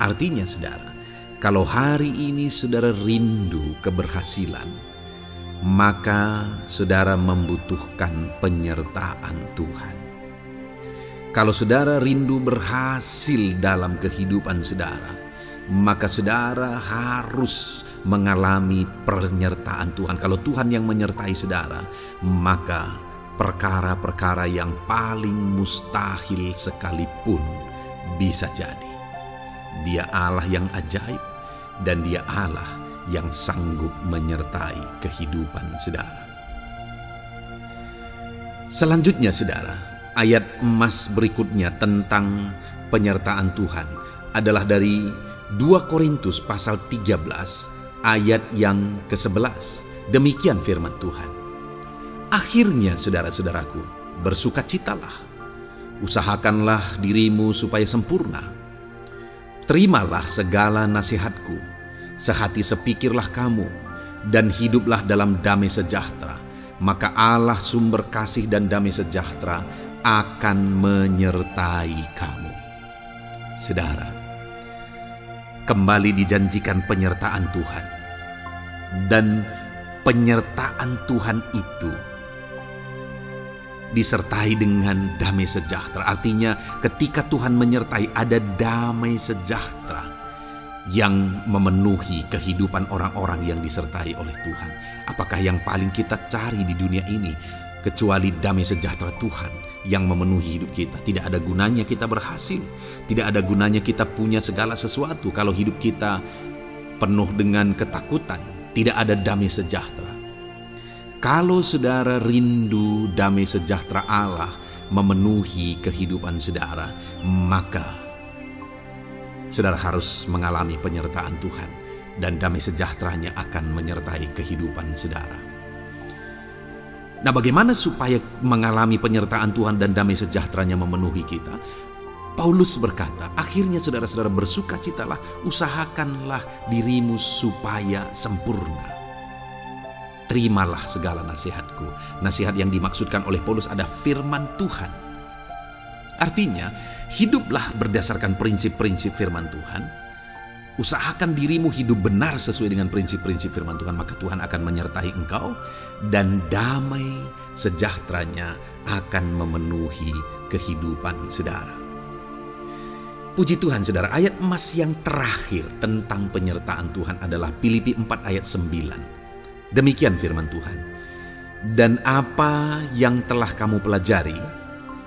Artinya, saudara, kalau hari ini saudara rindu keberhasilan, maka saudara membutuhkan penyertaan Tuhan. Kalau saudara rindu berhasil dalam kehidupan saudara, maka saudara harus mengalami penyertaan Tuhan. Kalau Tuhan yang menyertai saudara, maka perkara-perkara yang paling mustahil sekalipun bisa jadi. Dia Allah yang ajaib dan Dia Allah yang sanggup menyertai kehidupan saudara. Selanjutnya saudara, ayat emas berikutnya tentang penyertaan Tuhan adalah dari 2 Korintus pasal 13 ayat yang ke-11. Demikian firman Tuhan. Akhirnya saudara-saudaraku, bersukacitalah, usahakanlah dirimu supaya sempurna. Terimalah segala nasihatku, sehati sepikirlah kamu, dan hiduplah dalam damai sejahtera. Maka Allah sumber kasih dan damai sejahtera akan menyertai kamu. Saudara, kembali dijanjikan penyertaan Tuhan. Dan penyertaan Tuhan itu disertai dengan damai sejahtera. Artinya ketika Tuhan menyertai, ada damai sejahtera yang memenuhi kehidupan orang-orang yang disertai oleh Tuhan. Apakah yang paling kita cari di dunia ini kecuali damai sejahtera Tuhan yang memenuhi hidup kita? Tidak ada gunanya kita berhasil, tidak ada gunanya kita punya segala sesuatu kalau hidup kita penuh dengan ketakutan, tidak ada damai sejahtera. Kalau saudara rindu damai sejahtera Allah memenuhi kehidupan saudara, maka saudara harus mengalami penyertaan Tuhan, dan damai sejahteranya akan menyertai kehidupan saudara. Nah, bagaimana supaya mengalami penyertaan Tuhan dan damai sejahteranya memenuhi kita? Paulus berkata, akhirnya saudara-saudara bersukacitalah, usahakanlah dirimu supaya sempurna. Terimalah segala nasihatku. Nasihat yang dimaksudkan oleh Paulus ada firman Tuhan. Artinya, hiduplah berdasarkan prinsip-prinsip firman Tuhan. Usahakan dirimu hidup benar sesuai dengan prinsip-prinsip firman Tuhan, maka Tuhan akan menyertai engkau dan damai sejahteranya akan memenuhi kehidupan saudara. Puji Tuhan saudara, ayat emas yang terakhir tentang penyertaan Tuhan adalah Filipi 4 ayat 9. Demikian firman Tuhan. Dan apa yang telah kamu pelajari,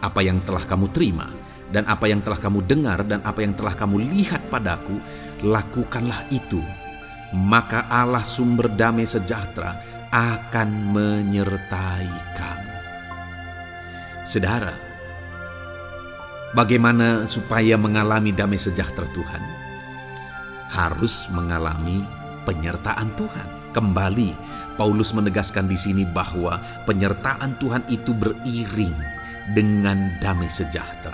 apa yang telah kamu terima, dan apa yang telah kamu dengar, dan apa yang telah kamu lihat padaku, lakukanlah itu. Maka Allah sumber damai sejahtera akan menyertai kamu. Saudara, bagaimana supaya mengalami damai sejahtera Tuhan? Harus mengalami penyertaan Tuhan. Kembali, Paulus menegaskan di sini bahwa penyertaan Tuhan itu beriring dengan damai sejahtera.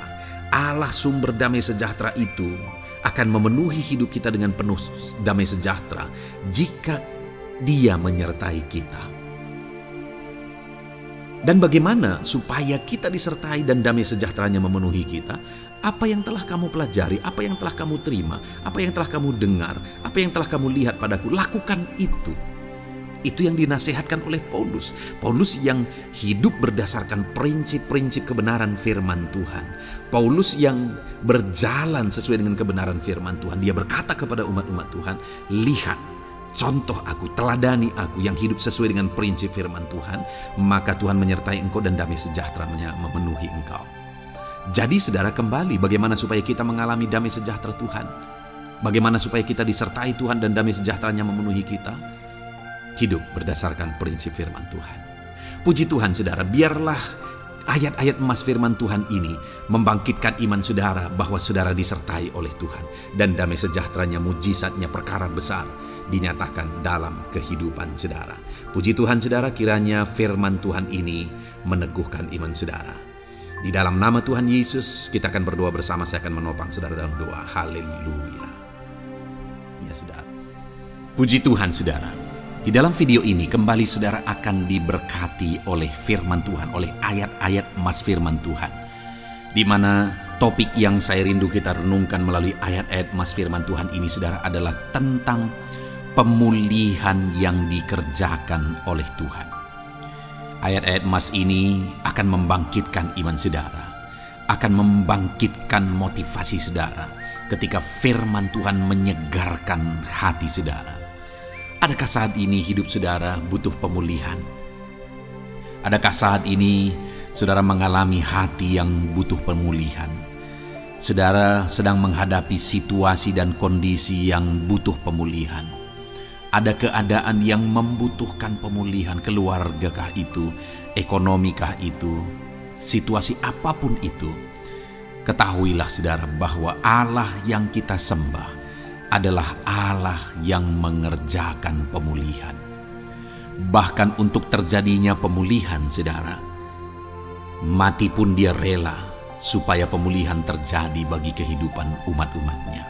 Allah sumber damai sejahtera itu akan memenuhi hidup kita dengan penuh damai sejahtera jika Dia menyertai kita. Dan bagaimana supaya kita disertai dan damai sejahteranya memenuhi kita? Apa yang telah kamu pelajari, apa yang telah kamu terima, apa yang telah kamu dengar, apa yang telah kamu lihat padaku, lakukan itu. Itu yang dinasihatkan oleh Paulus. Paulus yang hidup berdasarkan prinsip-prinsip kebenaran firman Tuhan. Paulus yang berjalan sesuai dengan kebenaran firman Tuhan. Dia berkata kepada umat-umat Tuhan, lihat, contoh aku, teladani aku yang hidup sesuai dengan prinsip firman Tuhan, maka Tuhan menyertai engkau dan damai sejahteranya memenuhi engkau. Jadi saudara, kembali bagaimana supaya kita mengalami damai sejahtera Tuhan? Bagaimana supaya kita disertai Tuhan dan damai sejahteranya memenuhi kita? Hidup berdasarkan prinsip firman Tuhan. Puji Tuhan saudara, biarlah ayat-ayat emas firman Tuhan ini membangkitkan iman saudara bahwa saudara disertai oleh Tuhan. Dan damai sejahteranya, mujizatnya, perkara besar dinyatakan dalam kehidupan saudara. Puji Tuhan saudara, kiranya firman Tuhan ini meneguhkan iman saudara. Di dalam nama Tuhan Yesus kita akan berdoa bersama. Saya akan menopang saudara dalam doa. Haleluya. Ya saudara. Puji Tuhan saudara. Di dalam video ini kembali saudara akan diberkati oleh firman Tuhan, oleh ayat-ayat emas firman Tuhan. Di mana topik yang saya rindu kita renungkan melalui ayat-ayat emas firman Tuhan ini saudara adalah tentang pemulihan yang dikerjakan oleh Tuhan. Ayat-ayat emas ini akan membangkitkan iman saudara, akan membangkitkan motivasi saudara, ketika firman Tuhan menyegarkan hati saudara. Adakah saat ini hidup saudara butuh pemulihan? Adakah saat ini saudara mengalami hati yang butuh pemulihan? Saudara sedang menghadapi situasi dan kondisi yang butuh pemulihan. Ada keadaan yang membutuhkan pemulihan, keluargakah itu, ekonomikah itu, situasi apapun itu. Ketahuilah saudara bahwa Allah yang kita sembah adalah Allah yang mengerjakan pemulihan. Bahkan untuk terjadinya pemulihan saudara, mati pun dia rela supaya pemulihan terjadi bagi kehidupan umat-umatnya.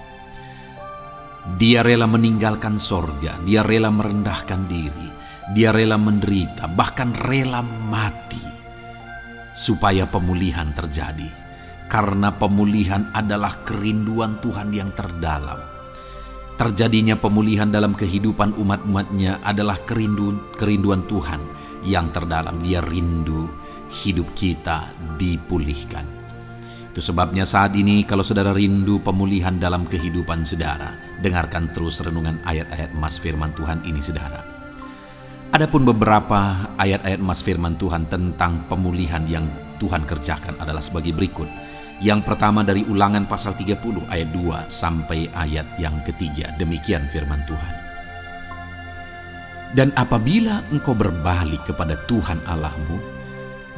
Dia rela meninggalkan sorga, dia rela merendahkan diri, dia rela menderita, bahkan rela mati supaya pemulihan terjadi. Karena pemulihan adalah kerinduan Tuhan yang terdalam. Terjadinya pemulihan dalam kehidupan umat-umatnya adalah kerinduan Tuhan yang terdalam. Dia rindu hidup kita dipulihkan. Itu sebabnya saat ini kalau saudara rindu pemulihan dalam kehidupan saudara, dengarkan terus renungan ayat-ayat emas firman Tuhan ini saudara. Adapun beberapa ayat-ayat emas firman Tuhan tentang pemulihan yang Tuhan kerjakan adalah sebagai berikut. Yang pertama dari Ulangan pasal 30 ayat 2 sampai ayat yang ketiga. Demikian firman Tuhan. Dan apabila engkau berbalik kepada Tuhan Allahmu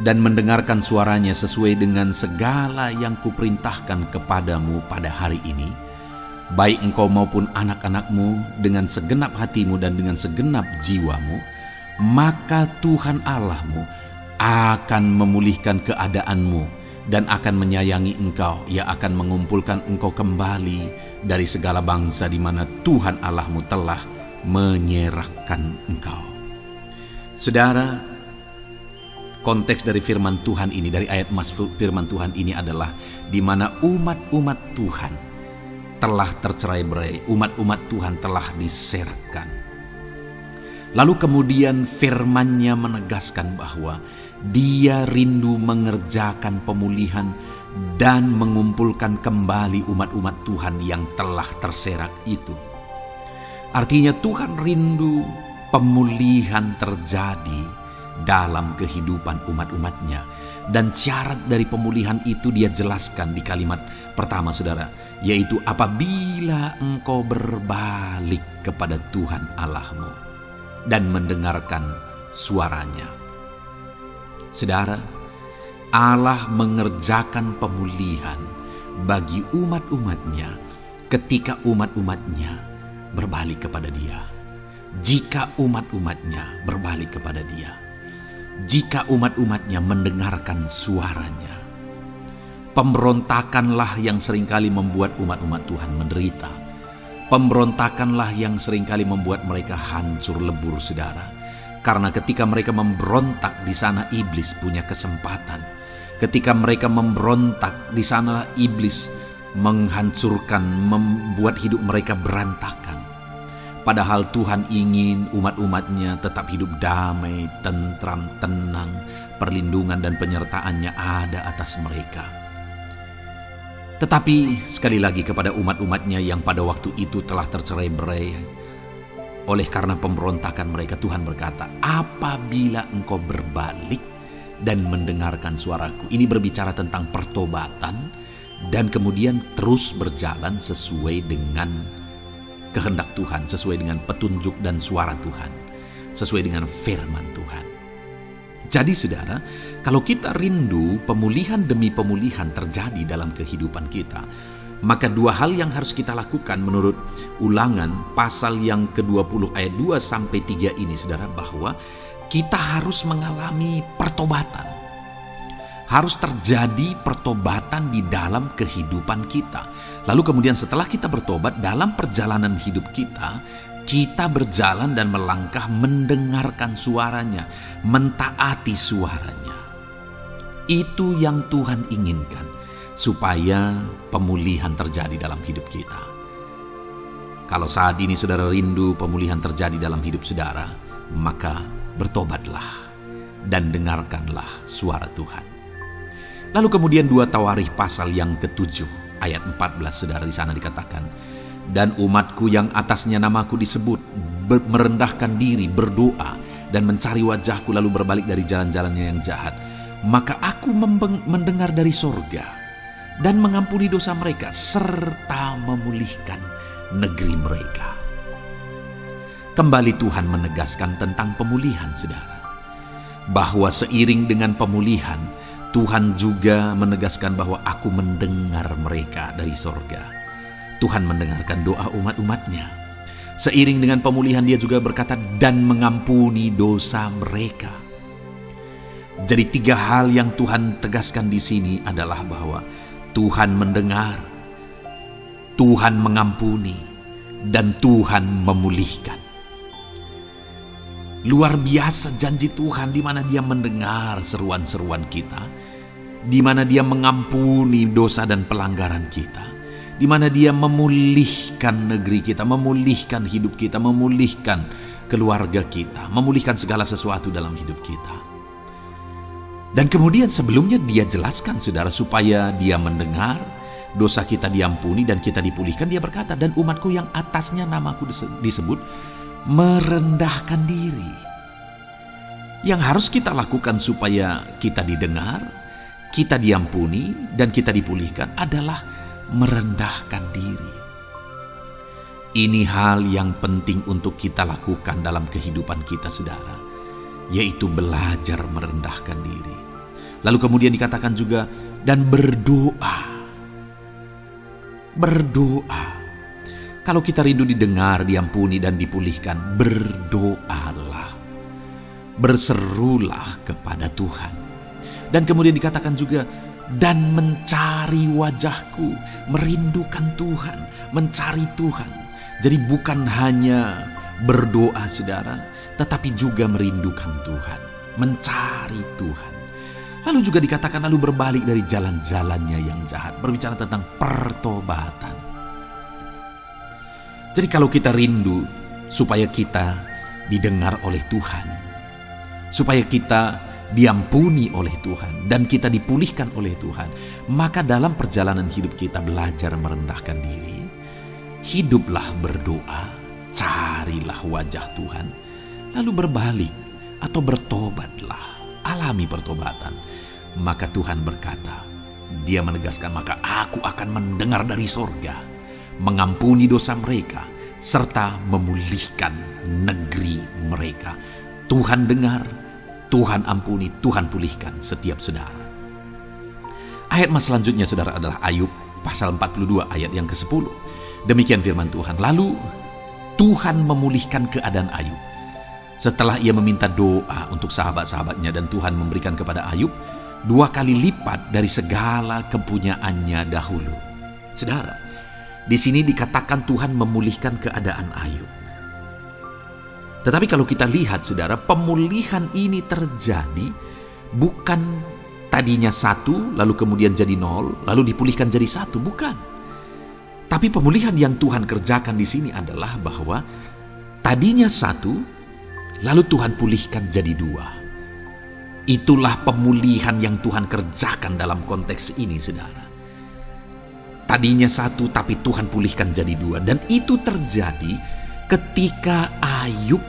dan mendengarkan suaranya sesuai dengan segala yang kuperintahkan kepadamu pada hari ini, baik engkau maupun anak-anakmu dengan segenap hatimu dan dengan segenap jiwamu, maka Tuhan Allahmu akan memulihkan keadaanmu dan akan menyayangi engkau. Ia akan mengumpulkan engkau kembali dari segala bangsa di mana Tuhan Allahmu telah menyerahkan engkau. Saudara, konteks dari firman Tuhan ini, dari ayat emas firman Tuhan ini adalah di mana umat-umat Tuhan telah tercerai-berai, umat-umat Tuhan telah diserahkan. Lalu kemudian firman-Nya menegaskan bahwa Dia rindu mengerjakan pemulihan dan mengumpulkan kembali umat-umat Tuhan yang telah terserak itu. Artinya Tuhan rindu pemulihan terjadi dalam kehidupan umat-umatnya. Dan syarat dari pemulihan itu dia jelaskan di kalimat pertama saudara, yaitu apabila engkau berbalik kepada Tuhan Allahmu dan mendengarkan suaranya. Saudara, Allah mengerjakan pemulihan bagi umat-umatnya ketika umat-umatnya berbalik kepada Dia. Jika umat-umatnya berbalik kepada Dia, jika umat-umatnya mendengarkan suaranya. Pemberontakanlah yang seringkali membuat umat-umat Tuhan menderita. Pemberontakanlah yang seringkali membuat mereka hancur lebur saudara. Karena ketika mereka memberontak, di sana iblis punya kesempatan. Ketika mereka memberontak, di sana iblis menghancurkan, membuat hidup mereka berantakan. Padahal Tuhan ingin umat-umatnya tetap hidup damai, tentram, tenang, perlindungan dan penyertaan-Nya ada atas mereka. Tetapi sekali lagi kepada umat-umatnya yang pada waktu itu telah tercerai-berai oleh karena pemberontakan mereka, Tuhan berkata, apabila engkau berbalik dan mendengarkan suaraku. Ini berbicara tentang pertobatan dan kemudian terus berjalan sesuai dengan kehendak Tuhan, sesuai dengan petunjuk dan suara Tuhan, sesuai dengan firman Tuhan. Jadi saudara, kalau kita rindu pemulihan demi pemulihan terjadi dalam kehidupan kita, maka dua hal yang harus kita lakukan menurut Ulangan pasal yang ke-20 ayat 2 sampai 3 ini saudara, bahwa kita harus mengalami pertobatan. Harus terjadi pertobatan di dalam kehidupan kita. Lalu kemudian setelah kita bertobat, dalam perjalanan hidup kita, kita berjalan dan melangkah mendengarkan suaranya, mentaati suaranya. Itu yang Tuhan inginkan, supaya pemulihan terjadi dalam hidup kita. Kalau saat ini saudara rindu pemulihan terjadi dalam hidup saudara, maka bertobatlah dan dengarkanlah suara Tuhan. Lalu kemudian 2 Tawarikh pasal yang ke-7 ayat 14, saudara, di sana dikatakan, dan umatku yang atasnya namaku disebut merendahkan diri, berdoa, dan mencari wajahku lalu berbalik dari jalan-jalannya yang jahat, maka aku mendengar dari sorga dan mengampuni dosa mereka serta memulihkan negeri mereka. Kembali Tuhan menegaskan tentang pemulihan, saudara, bahwa seiring dengan pemulihan Tuhan juga menegaskan bahwa aku mendengar mereka dari sorga. Tuhan mendengarkan doa umat-umatnya. Seiring dengan pemulihan dia juga berkata dan mengampuni dosa mereka. Jadi 3 hal yang Tuhan tegaskan di sini adalah bahwa Tuhan mendengar, Tuhan mengampuni, dan Tuhan memulihkan. Luar biasa janji Tuhan, di mana Dia mendengar seruan-seruan kita, di mana Dia mengampuni dosa dan pelanggaran kita, di mana Dia memulihkan negeri kita, memulihkan hidup kita, memulihkan keluarga kita, memulihkan segala sesuatu dalam hidup kita. Dan kemudian sebelumnya Dia jelaskan, saudara, supaya Dia mendengar, dosa kita diampuni dan kita dipulihkan. Dia berkata, dan umatku yang atasnya namaku disebut merendahkan diri. Yang harus kita lakukan supaya kita didengar, kita diampuni, dan kita dipulihkan adalah merendahkan diri. Ini hal yang penting untuk kita lakukan dalam kehidupan kita, saudara, yaitu belajar merendahkan diri. Lalu kemudian dikatakan juga, dan berdoa. Berdoa. Kalau kita rindu didengar, diampuni, dan dipulihkan, berdoalah. Berserulah kepada Tuhan. Dan kemudian dikatakan juga, dan mencari wajahku, merindukan Tuhan, mencari Tuhan. Jadi bukan hanya berdoa, saudara, tetapi juga merindukan Tuhan, mencari Tuhan. Lalu juga dikatakan lalu berbalik dari jalan-jalannya yang jahat, berbicara tentang pertobatan. Jadi kalau kita rindu supaya kita didengar oleh Tuhan, supaya kita diampuni oleh Tuhan, dan kita dipulihkan oleh Tuhan, maka dalam perjalanan hidup kita belajar merendahkan diri, hiduplah berdoa, carilah wajah Tuhan, lalu berbalik atau bertobatlah, alami pertobatan. Maka Tuhan berkata, Dia menegaskan, maka aku akan mendengar dari sorga, mengampuni dosa mereka, serta memulihkan negeri mereka. Tuhan dengar, Tuhan ampuni, Tuhan pulihkan setiap saudara. Ayat mas selanjutnya, saudara, adalah Ayub pasal 42 ayat yang ke-10. Demikian firman Tuhan. Lalu Tuhan memulihkan keadaan Ayub setelah ia meminta doa untuk sahabat-sahabatnya, dan Tuhan memberikan kepada Ayub 2 kali lipat dari segala kepunyaannya dahulu. Saudara, di sini dikatakan Tuhan memulihkan keadaan Ayub. Tetapi kalau kita lihat, saudara, pemulihan ini terjadi bukan tadinya 1, lalu kemudian jadi 0, lalu dipulihkan jadi 1, bukan. Tapi pemulihan yang Tuhan kerjakan di sini adalah bahwa tadinya 1, lalu Tuhan pulihkan jadi 2. Itulah pemulihan yang Tuhan kerjakan dalam konteks ini, saudara. Tadinya 1, tapi Tuhan pulihkan jadi 2. Dan itu terjadi ketika Ayub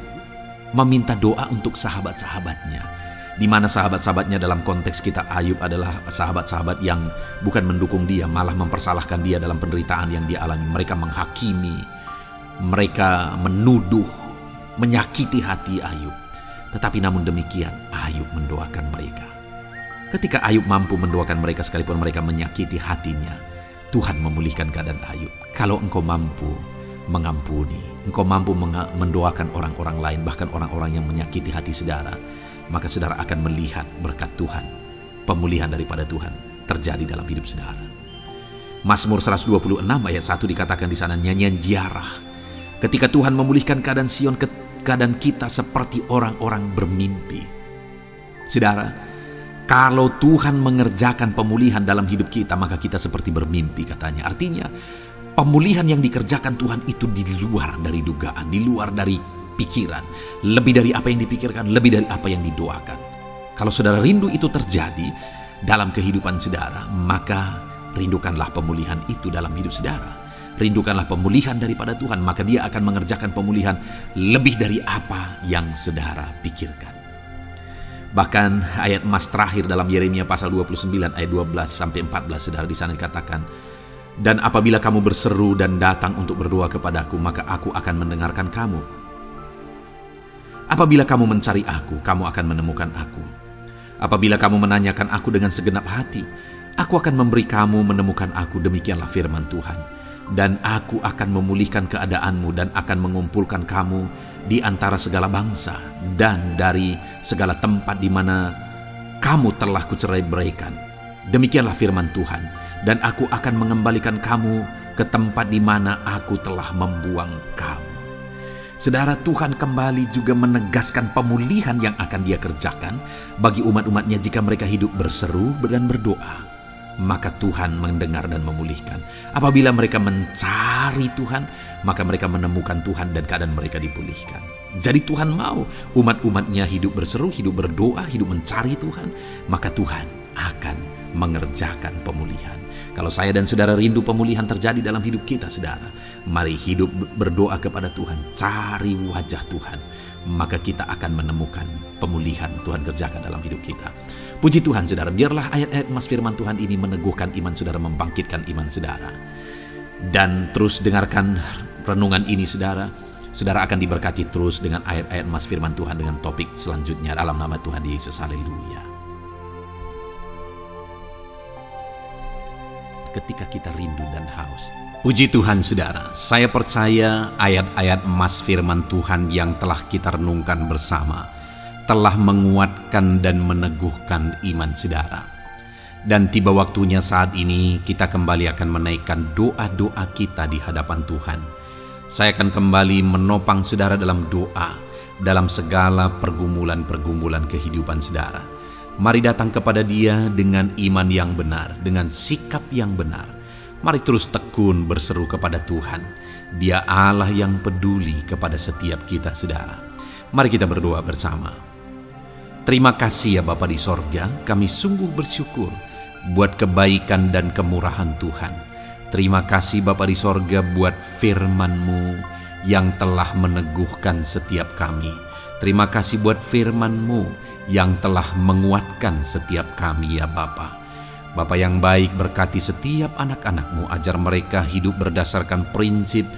meminta doa untuk sahabat-sahabatnya. Di mana sahabat-sahabatnya dalam konteks kita Ayub adalah sahabat-sahabat yang bukan mendukung dia, malah mempersalahkan dia dalam penderitaan yang dia alami. Mereka menghakimi, mereka menuduh, menyakiti hati Ayub. Tetapi namun demikian, Ayub mendoakan mereka. Ketika Ayub mampu mendoakan mereka sekalipun mereka menyakiti hatinya, Tuhan memulihkan keadaan Ayub. Kalau engkau mampu mengampuni, engkau mampu mendoakan orang-orang lain, bahkan orang-orang yang menyakiti hati saudara, maka saudara akan melihat berkat Tuhan, pemulihan daripada Tuhan terjadi dalam hidup saudara. Mazmur 126 ayat 1 dikatakan di sana, nyanyian ziarah. Ketika Tuhan memulihkan keadaan Sion, keadaan kita seperti orang-orang bermimpi. Saudara, kalau Tuhan mengerjakan pemulihan dalam hidup kita, maka kita seperti bermimpi, katanya. Artinya, pemulihan yang dikerjakan Tuhan itu di luar dari dugaan, di luar dari pikiran, lebih dari apa yang dipikirkan, lebih dari apa yang didoakan. Kalau saudara rindu itu terjadi dalam kehidupan saudara, maka rindukanlah pemulihan itu dalam hidup saudara. Rindukanlah pemulihan daripada Tuhan, maka Dia akan mengerjakan pemulihan lebih dari apa yang saudara pikirkan. Bahkan ayat emas terakhir dalam Yeremia pasal 29 ayat 12-14, saudara, di sana dikatakan, "Dan apabila kamu berseru dan datang untuk berdoa kepadaku, maka aku akan mendengarkan kamu. Apabila kamu mencari aku, kamu akan menemukan aku. Apabila kamu menanyakan aku dengan segenap hati, aku akan memberi kamu menemukan aku, demikianlah firman Tuhan. Dan aku akan memulihkan keadaanmu dan akan mengumpulkan kamu di antara segala bangsa dan dari segala tempat di mana kamu telah kucerai-beraikan. Demikianlah firman Tuhan. Dan aku akan mengembalikan kamu ke tempat di mana aku telah membuang kamu." Saudara, Tuhan kembali juga menegaskan pemulihan yang akan Dia kerjakan bagi umat-umatnya jika mereka hidup berseru dan berdoa. Maka Tuhan mendengar dan memulihkan. Apabila mereka mencari Tuhan, maka mereka menemukan Tuhan dan keadaan mereka dipulihkan. Jadi Tuhan mau umat-umatnya hidup berseru, hidup berdoa, hidup mencari Tuhan, maka Tuhan akan mengerjakan pemulihan. Kalau saya dan saudara rindu pemulihan terjadi dalam hidup kita, saudara, mari hidup berdoa kepada Tuhan, cari wajah Tuhan, maka kita akan menemukan pemulihan Tuhan kerjakan dalam hidup kita. Puji Tuhan, saudara, biarlah ayat-ayat emas firman Tuhan ini meneguhkan iman saudara, membangkitkan iman saudara. Dan terus dengarkan renungan ini, saudara. Saudara akan diberkati terus dengan ayat-ayat emas firman Tuhan dengan topik selanjutnya dalam nama Tuhan Yesus. Haleluya. Ketika kita rindu dan haus. Puji Tuhan, saudara, saya percaya ayat-ayat emas firman Tuhan yang telah kita renungkan bersama telah menguatkan dan meneguhkan iman saudara. Dan tiba waktunya saat ini kita kembali akan menaikkan doa-doa kita di hadapan Tuhan. Saya akan kembali menopang saudara dalam doa, dalam segala pergumulan-pergumulan kehidupan saudara. Mari datang kepada Dia dengan iman yang benar, dengan sikap yang benar. Mari terus tekun berseru kepada Tuhan. Dia Allah yang peduli kepada setiap kita, saudara. Mari kita berdoa bersama. Terima kasih ya Bapa di sorga, kami sungguh bersyukur buat kebaikan dan kemurahan Tuhan. Terima kasih Bapa di sorga buat firman-Mu yang telah meneguhkan setiap kami. Terima kasih buat firman-Mu yang telah menguatkan setiap kami ya Bapa. Bapa yang baik, berkati setiap anak-anak-Mu, ajar mereka hidup berdasarkan prinsip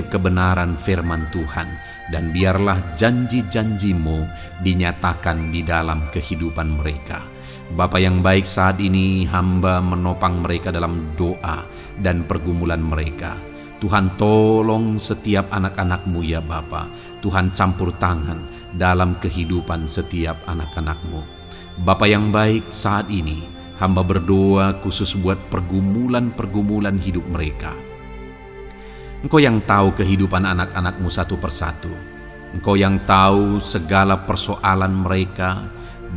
kebenaran firman Tuhan. Dan biarlah janji-janji-Mu dinyatakan di dalam kehidupan mereka. Bapa yang baik, saat ini hamba menopang mereka dalam doa dan pergumulan mereka. Tuhan tolong setiap anak-anak-Mu ya Bapa. Tuhan campur tangan dalam kehidupan setiap anak-anak-Mu. Bapa yang baik, saat ini hamba berdoa khusus buat pergumulan-pergumulan hidup mereka. Engkau yang tahu kehidupan anak-anak-Mu satu persatu. Engkau yang tahu segala persoalan mereka,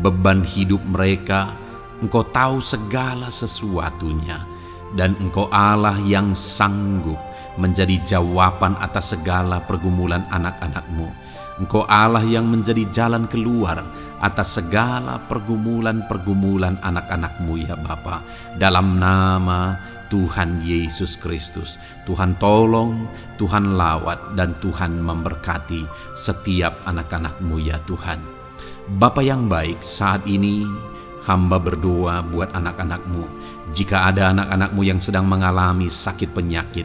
beban hidup mereka. Engkau tahu segala sesuatunya. Dan Engkau Allah yang sanggup menjadi jawaban atas segala pergumulan anak-anak-Mu. Engkau Allah yang menjadi jalan keluar atas segala pergumulan-pergumulan anak-anak-Mu ya Bapa. Dalam nama Tuhan Yesus Kristus, Tuhan tolong, Tuhan lawat, dan Tuhan memberkati setiap anak-anak-Mu ya Tuhan. Bapa yang baik, saat ini hamba berdoa buat anak-anak-Mu. Jika ada anak-anak-Mu yang sedang mengalami sakit penyakit,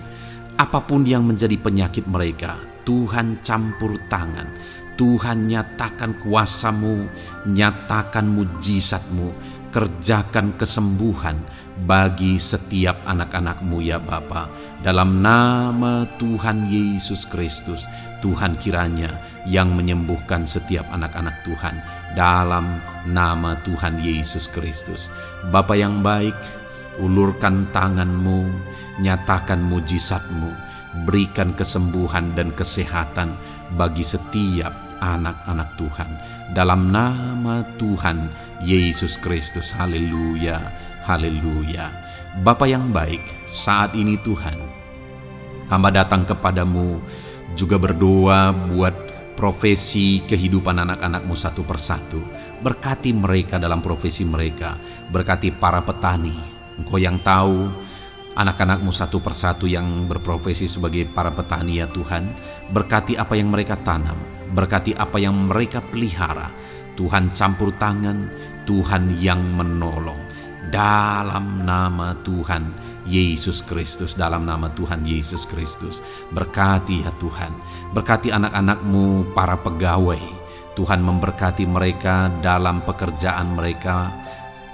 apapun yang menjadi penyakit mereka, Tuhan campur tangan. Tuhan nyatakan kuasa-Mu, nyatakan mujizat-Mu, kerjakan kesembuhan bagi setiap anak-anak-Mu ya Bapa. Dalam nama Tuhan Yesus Kristus, Tuhan kiranya yang menyembuhkan setiap anak-anak Tuhan. Dalam nama Tuhan Yesus Kristus. Bapa yang baik, ulurkan tangan-Mu, nyatakan mujizat-Mu, berikan kesembuhan dan kesehatan bagi setiap anak-anak Tuhan. Dalam nama Tuhan Yesus Kristus. Haleluya, haleluya. Bapa yang baik, saat ini Tuhan, hamba datang kepadamu juga berdoa buat profesi kehidupan anak-anak-Mu satu persatu. Berkati mereka dalam profesi mereka. Berkati para petani, Engkau yang tahu anak-anak-Mu satu persatu yang berprofesi sebagai para petani ya Tuhan. Berkati apa yang mereka tanam, berkati apa yang mereka pelihara. Tuhan campur tangan, Tuhan yang menolong. Dalam nama Tuhan Yesus Kristus, dalam nama Tuhan Yesus Kristus. Berkati ya Tuhan, berkati anak-anak-Mu para pegawai. Tuhan memberkati mereka dalam pekerjaan mereka,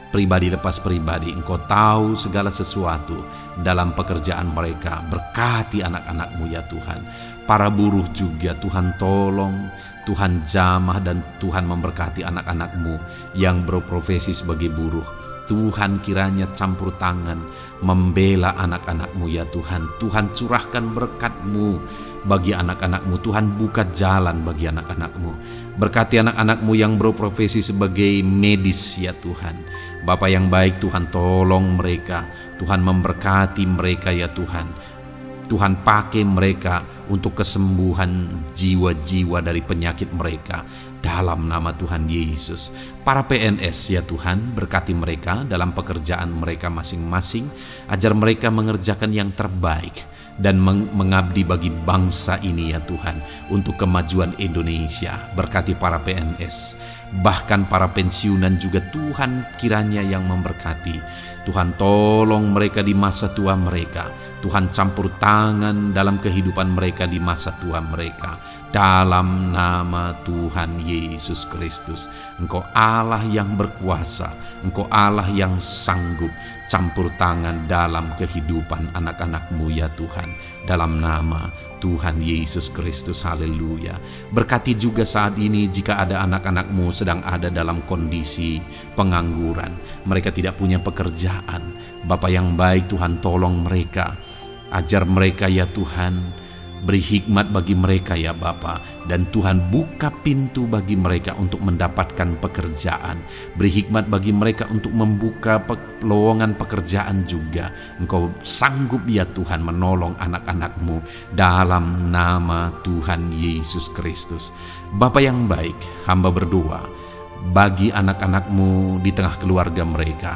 pribadi lepas pribadi. Engkau tahu segala sesuatu dalam pekerjaan mereka. Berkati anak-anak-Mu ya Tuhan. Para buruh juga Tuhan tolong, Tuhan jamah, dan Tuhan memberkati anak-anak-Mu yang berprofesi sebagai buruh. Tuhan kiranya campur tangan membela anak-anak-Mu ya Tuhan. Tuhan curahkan berkat-Mu bagi anak-anak-Mu. Tuhan buka jalan bagi anak-anak-Mu. Berkati anak-anak-Mu yang berprofesi sebagai medis ya Tuhan. Bapa yang baik, Tuhan tolong mereka. Tuhan memberkati mereka ya Tuhan. Tuhan pakai mereka untuk kesembuhan jiwa-jiwa dari penyakit mereka. Dalam nama Tuhan Yesus. Para PNS ya Tuhan, berkati mereka dalam pekerjaan mereka masing-masing. Ajar mereka mengerjakan yang terbaik dan mengabdi bagi bangsa ini ya Tuhan, untuk kemajuan Indonesia. Berkati para PNS, bahkan para pensiunan juga Tuhan kiranya yang memberkati. Tuhan tolong mereka di masa tua mereka. Tuhan campur tangan dalam kehidupan mereka di masa tua mereka. Dalam nama Tuhan Yesus Kristus. Engkau Allah yang berkuasa, Engkau Allah yang sanggup. Campur tangan dalam kehidupan anak-anak-Mu ya Tuhan. Dalam nama Tuhan Yesus Kristus, haleluya. Berkati juga saat ini jika ada anak-anak-Mu sedang ada dalam kondisi pengangguran. Mereka tidak punya pekerjaan. Bapa yang baik, Tuhan tolong mereka. Ajar mereka ya Tuhan. Beri hikmat bagi mereka ya Bapa. Dan Tuhan buka pintu bagi mereka untuk mendapatkan pekerjaan. Beri hikmat bagi mereka untuk membuka lowongan pekerjaan juga. Engkau sanggup ya Tuhan menolong anak-anak-Mu dalam nama Tuhan Yesus Kristus. Bapa yang baik, hamba berdoa bagi anak-anak-Mu di tengah keluarga mereka.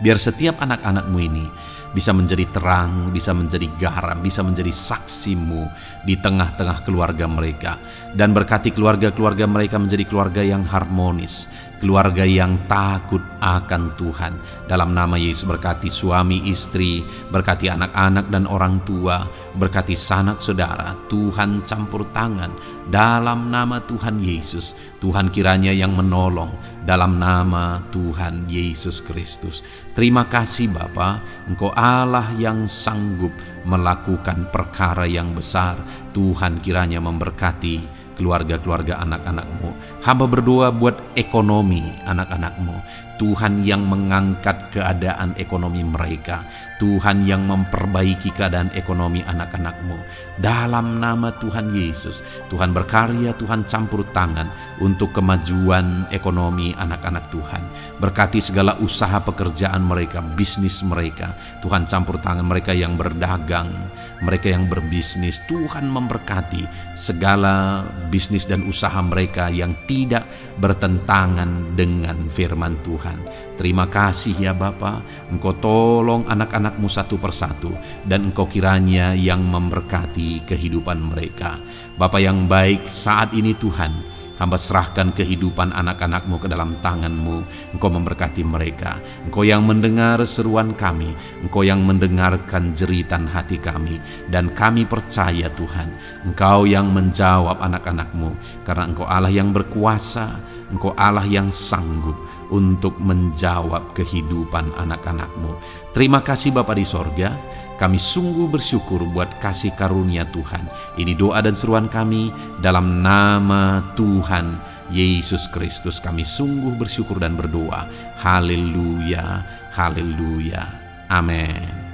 Biar setiap anak-anak-Mu ini bisa menjadi terang, bisa menjadi garam, bisa menjadi saksi-Mu di tengah-tengah keluarga mereka. Dan berkati keluarga-keluarga mereka menjadi keluarga yang harmonis, keluarga yang takut akan Tuhan. Dalam nama Yesus, berkati suami, istri, berkati anak-anak dan orang tua, berkati sanak saudara. Tuhan campur tangan dalam nama Tuhan Yesus. Tuhan kiranya yang menolong dalam nama Tuhan Yesus Kristus. Terima kasih Bapa, Engkau Allah yang sanggup melakukan perkara yang besar. Tuhan kiranya memberkati keluarga-keluarga anak-anak-Mu. Hamba berdoa buat ekonomi anak-anak-Mu. Tuhan yang mengangkat keadaan ekonomi mereka. Tuhan yang memperbaiki keadaan ekonomi anak-anak-Mu. Dalam nama Tuhan Yesus, Tuhan berkarya, Tuhan campur tangan untuk kemajuan ekonomi anak-anak Tuhan. Berkati segala usaha pekerjaan mereka, bisnis mereka. Tuhan campur tangan mereka yang berdagang, mereka yang berbisnis. Tuhan memberkati segala bisnis dan usaha mereka yang tidak bertentangan dengan firman Tuhan. Terima kasih ya Bapa, Engkau tolong anak-anak-Mu satu persatu, dan Engkau kiranya yang memberkati kehidupan mereka. Bapa yang baik, saat ini Tuhan, hamba serahkan kehidupan anak-anak-Mu ke dalam tangan-Mu. Engkau memberkati mereka. Engkau yang mendengar seruan kami, Engkau yang mendengarkan jeritan hati kami, dan kami percaya Tuhan, Engkau yang menjawab anak-anak-Mu, karena Engkau Allah yang berkuasa, Engkau Allah yang sanggup untuk menjawab kehidupan anak-anak-Mu. Terima kasih Bapa di sorga. Kami sungguh bersyukur buat kasih karunia Tuhan. Ini doa dan seruan kami dalam nama Tuhan Yesus Kristus. Kami sungguh bersyukur dan berdoa. Haleluya, haleluya, amin.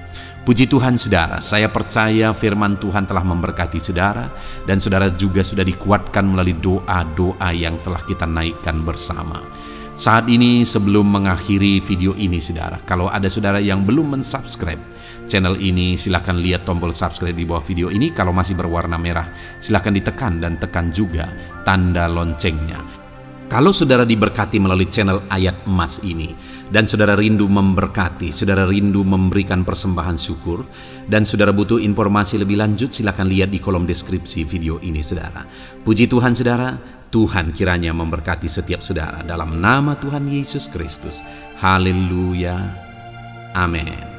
Puji Tuhan saudara, saya percaya firman Tuhan telah memberkati saudara, dan saudara juga sudah dikuatkan melalui doa-doa yang telah kita naikkan bersama. Saat ini sebelum mengakhiri video ini saudara, kalau ada saudara yang belum mensubscribe channel ini, silakan lihat tombol subscribe di bawah video ini. Kalau masih berwarna merah, silakan ditekan dan tekan juga tanda loncengnya. Kalau saudara diberkati melalui channel Ayat Emas ini, dan saudara rindu memberkati, saudara rindu memberikan persembahan syukur, dan saudara butuh informasi lebih lanjut, silakan lihat di kolom deskripsi video ini, saudara. Puji Tuhan, saudara. Tuhan kiranya memberkati setiap saudara dalam nama Tuhan Yesus Kristus. Haleluya. Amin.